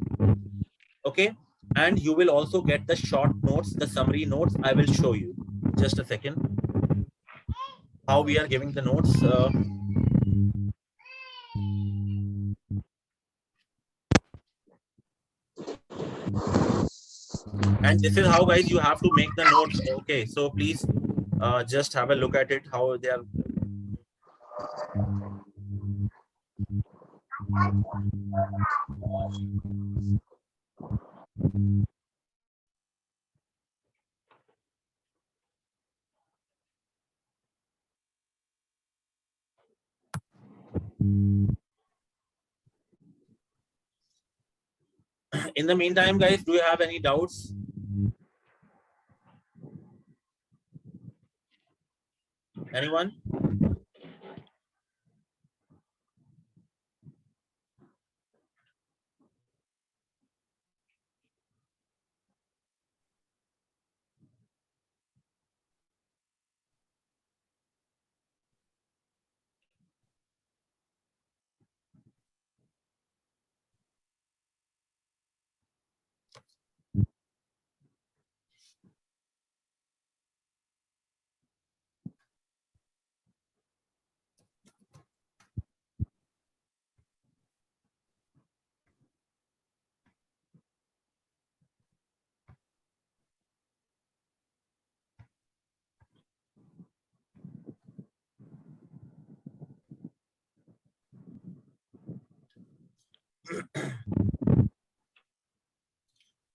Okay, and you will also get the short notes, the summary notes. I will show you. Just a second. How we are giving the notes. And this is how, guys, you have to make the notes. Okay, so please just have a look at it, how they are. In the meantime, guys, do you have any doubts? Anyone?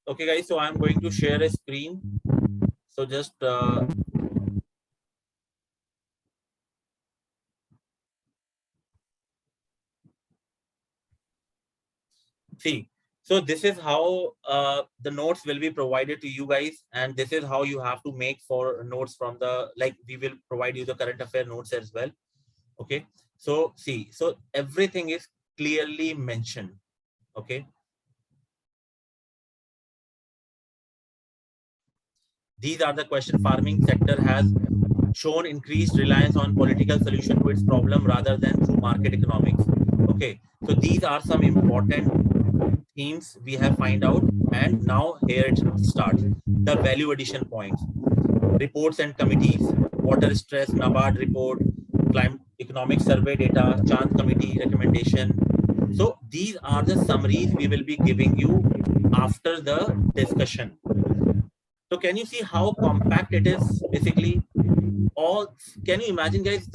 Okay, guys, so I'm going to share a screen. So just see. So this is how the notes will be provided to you guys, and this is how you have to make for notes from the, like, we will provide you the current affair notes as well. Okay, so see, so everything is clearly mentioned. Okay, these are the question. Farming sector has shown increased reliance on political solution to its problem rather than through market economics. Okay, so these are some important themes we have find out, and now here it starts. The value addition points, reports and committees, water stress, NABARD report, climate economic survey data, Chand committee recommendation. So these are the summaries we will be giving you after the discussion. So can you see how compact it is? Basically, all, can you imagine, guys,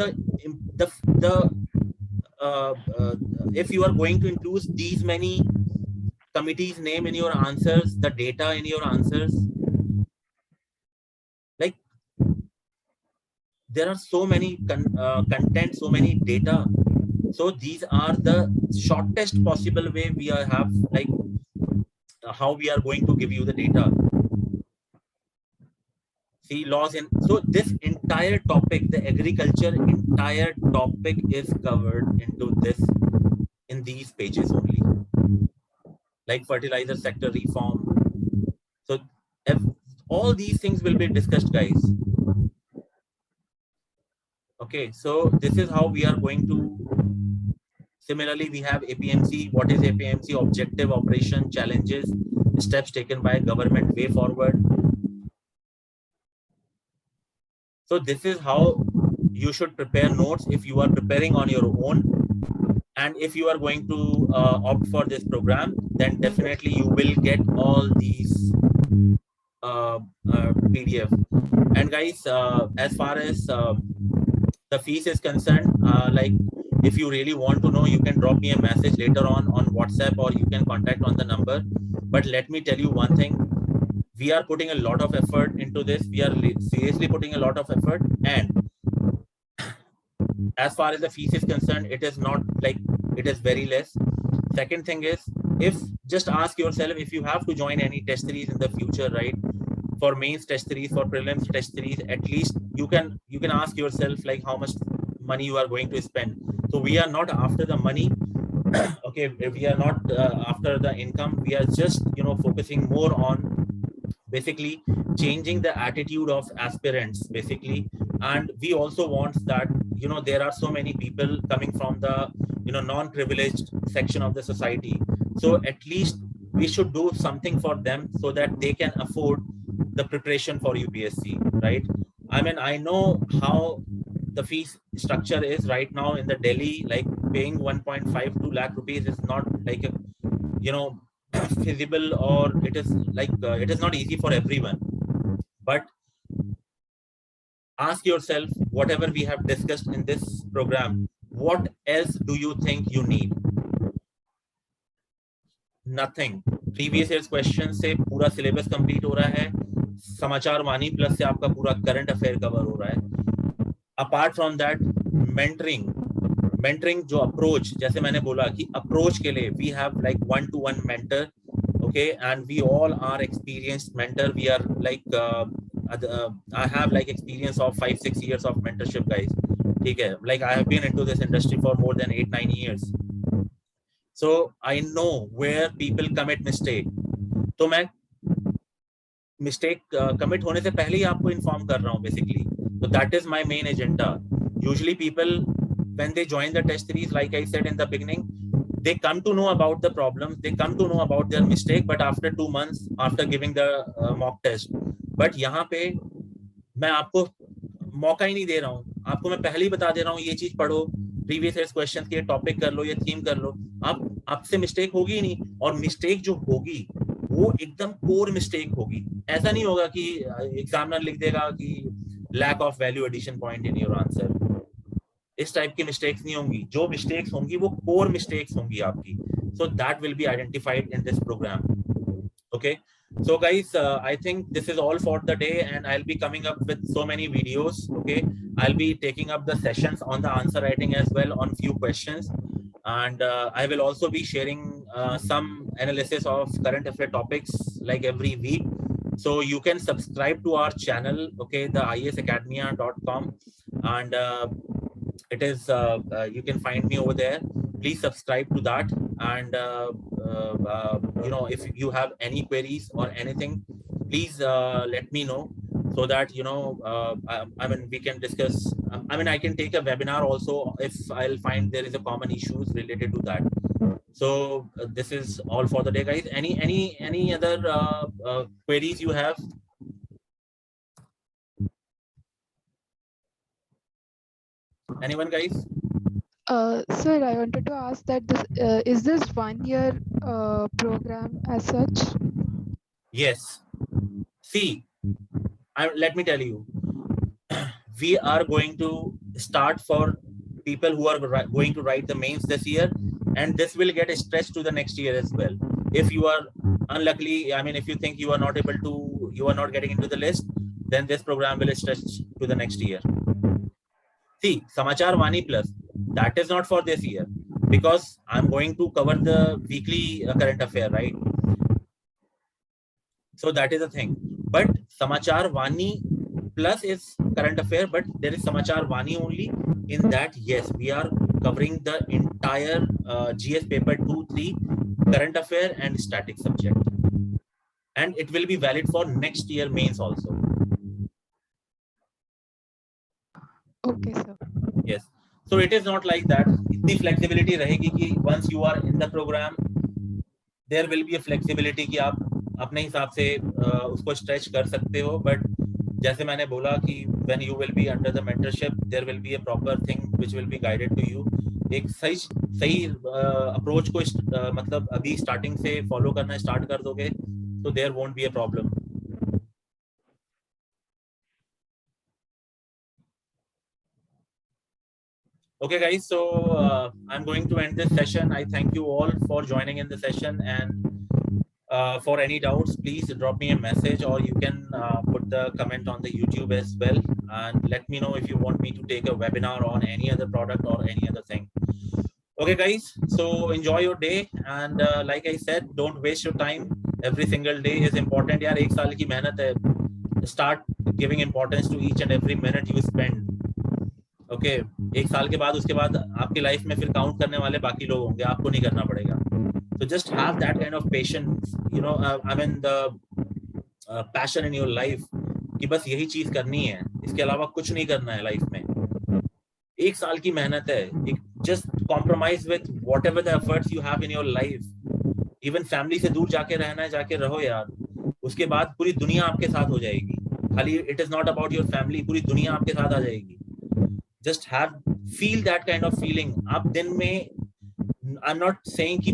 if you are going to include these many committees name in your answers, the data in your answers, like there are so many content, so many data. So these are the shortest possible way we have, like how we are going to give you the data. See, laws in, so this entire topic, the agriculture entire topic is covered into this, in these pages only, like fertilizer sector reform. So all these things will be discussed, guys. Okay, so this is how we are going to. Similarly, we have APMC. What is APMC? Objective, operation, challenges, steps taken by government, way forward. So this is how you should prepare notes if you are preparing on your own. And if you are going to opt for this program, then definitely you will get all these PDF. And guys, as far as the fees is concerned, like if you really want to know, you can drop me a message later on WhatsApp, or you can contact on the number. But let me tell you one thing, we are putting a lot of effort into this. We are seriously putting a lot of effort, and as far as the fees is concerned, it is not like, it is very less. Second thing is, if just ask yourself, if you have to join any test series in the future, right, for mains test series, for prelims test series, at least you can ask yourself like how much money you are going to spend. So we are not after the money. Okay, we are not after the income. We are just focusing more on basically changing the attitude of aspirants basically. And we also want that there are so many people coming from the non-privileged section of the society, so at least we should do something for them so that they can afford the preparation for UPSC, right? I mean, I know how the fees structure is right now in the Delhi. Like paying 1.52 lakh rupees is not like a feasible, or it is like it is not easy for everyone. But ask yourself, whatever we have discussed in this program, what else do you think you need? Nothing. Previous year's question से पूरा syllabus complete हो रहा है, समाचार वाणी plus से आपका पूरा current affair cover हो रहा है. Apart from that, mentoring जो approach, जैसे मैंने बोला कि approach के लिए we have like one-to-one mentor, okay, and we all are experienced mentor. We are like I have like experience of 5-6 years of mentorship, guys. Okay, like I have been into this industry for more than 8-9 years, so I know where people commit mistake. तो मैं mistake commit होने से पहले ही आपको inform कर रहा हूँ basically. So that is my main agenda. Usually people, when they join the test series, like I said in the beginning, they come to know about the problems, they come to know about their mistake, but after 2 months, after giving the mock test. But यहाँ पे मैं आपको मौका ही नहीं दे रहा हूँ, आपको मैं पहले ही बता दे रहा हूँ, ये चीज पढ़ो, प्रीवियस ईयर क्वेश्चंस के टॉपिक कर लो, ये थीम कर लो, आपसे मिस्टेक होगी ही नहीं. और मिस्टेक जो होगी वो एकदम कोर मिस्टेक होगी. ऐसा नहीं होगा कि एग्जामिनर लिख देगा कि lack of value addition point in your answer. इस टाइप की मिस्टेक्स नहीं होंगी. जो मिस्टेक्स होंगी वो कोर मिस्टेक्स होंगी आपकी. So that will be identified in this program. Okay, so guys, I think this is all for the day, and I'll be coming up with so many videos. Okay, I'll be taking up the sessions on the answer writing as well on few questions, and I will also be sharing some analysis of current affair topics like every week. So you can subscribe to our channel, okay, the iasacademia.com, and it is you can find me over there. Please subscribe to that, and if you have any queries or anything, please let me know, so that I mean, we can discuss. I mean, I can take a webinar also if I'll find there is a common issues related to that. So this is all for the day, guys. Any other queries you have? Anyone, guys? Sir, I wanted to ask that is this 1 year program as such? Yes. See, let me tell you, we are going to start for people who are going to write the mains this year, and this will get stretched to the next year as well. If you are unluckily, I mean, if you think you are not able to, you are not getting into the list, then this program will stretch to the next year. See, Samachar Vani Plus, that is not for this year, because I'm going to cover the weekly current affair, right? So that is the thing. But Samachar Vani Plus is current affair, but there is Samachar Vani only. In that, yes, we are covering the entire GS paper 2-3 current affair and static subject, and it will be valid for next year mains also. Okay, sir. Yes. So it is not like that. इतनी flexibility रहेगी कि once you are in the program, there will be a flexibility कि आप अपने हिसाब से उसको stretch कर सकते हो. But जैसे मैंने बोला कि when you will be under the mentorship, there will be a proper thing which will be guided to you. एक सही अप्रोच को मतलब अभी स्टार्टिंग से फॉलो करना स्टार्ट कर दोगे तो there won't be a problem. Okay, guys, so I'm going to end this session. I thank you all for joining in the session, and for any doubts, please drop me a message, or you can put the comment on the YouTube as well, and let me know if you want me to take a webinar on any other product or any other thing. Okay, guys, so enjoy your day, and like I said, don't waste your time. Every single day is important. यार एक साल की मेहनत है. Start giving importance to each and every minute you spend. Okay एक साल के बाद उसके बाद आपकी लाइफ में फिर काउंट करने वाले बाकी लोग होंगे, आपको नहीं करना पड़ेगा. So just have that kind of patience, you know, I mean the passion in your life कि बस यही चीज करनी है, इसके अलावा कुछ नहीं करना है लाइफ में. एक साल की मेहनत है. Just compromise with whatever the efforts you have in your life. Even family से दूर जाके रहना है, जाके रहो यार. उसके बाद पूरी दुनिया आपके साथ हो जाएगी. खाली it is not about your family, पूरी दुनिया आपके साथ आ जाएगी. Just feel that kind of feeling. आप दिन में, I'm not saying कि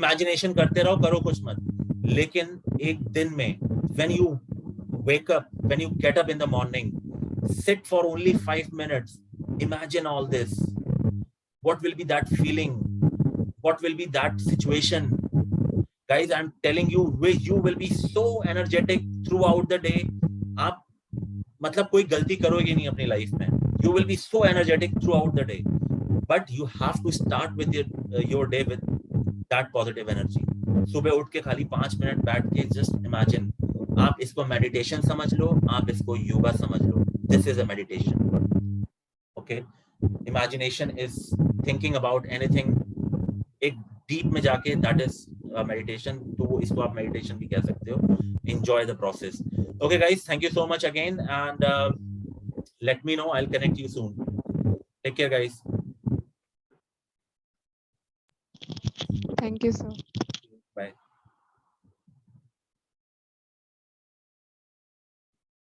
imagination करते रहो, करो कुछ मत, लेकिन एक दिन में when you wake up, when you get up in the morning, sit for only 5 minutes, imagine all this. What will be that feeling? What will be that situation? Guys, I'm telling you, you will be so energetic throughout the day. आप मतलब कोई गलती करोगे नहीं अपनी life में. You will be so energetic throughout the day, but you have to start with your day with that positive energy. सुबह उठ के खाली 5 मिनट बैठ के just imagine. आप इसको meditation समझ लो, आप इसको योगा समझ लो. This is a meditation. Okay, imagination is thinking about anything. एक deep में जाके, that is meditation. तो इसको आप meditation भी कह सकते हो. Enjoy the process. Okay, guys, thank you so much again, and let me know. I'll connect you soon. Take care, guys. Thank you, sir.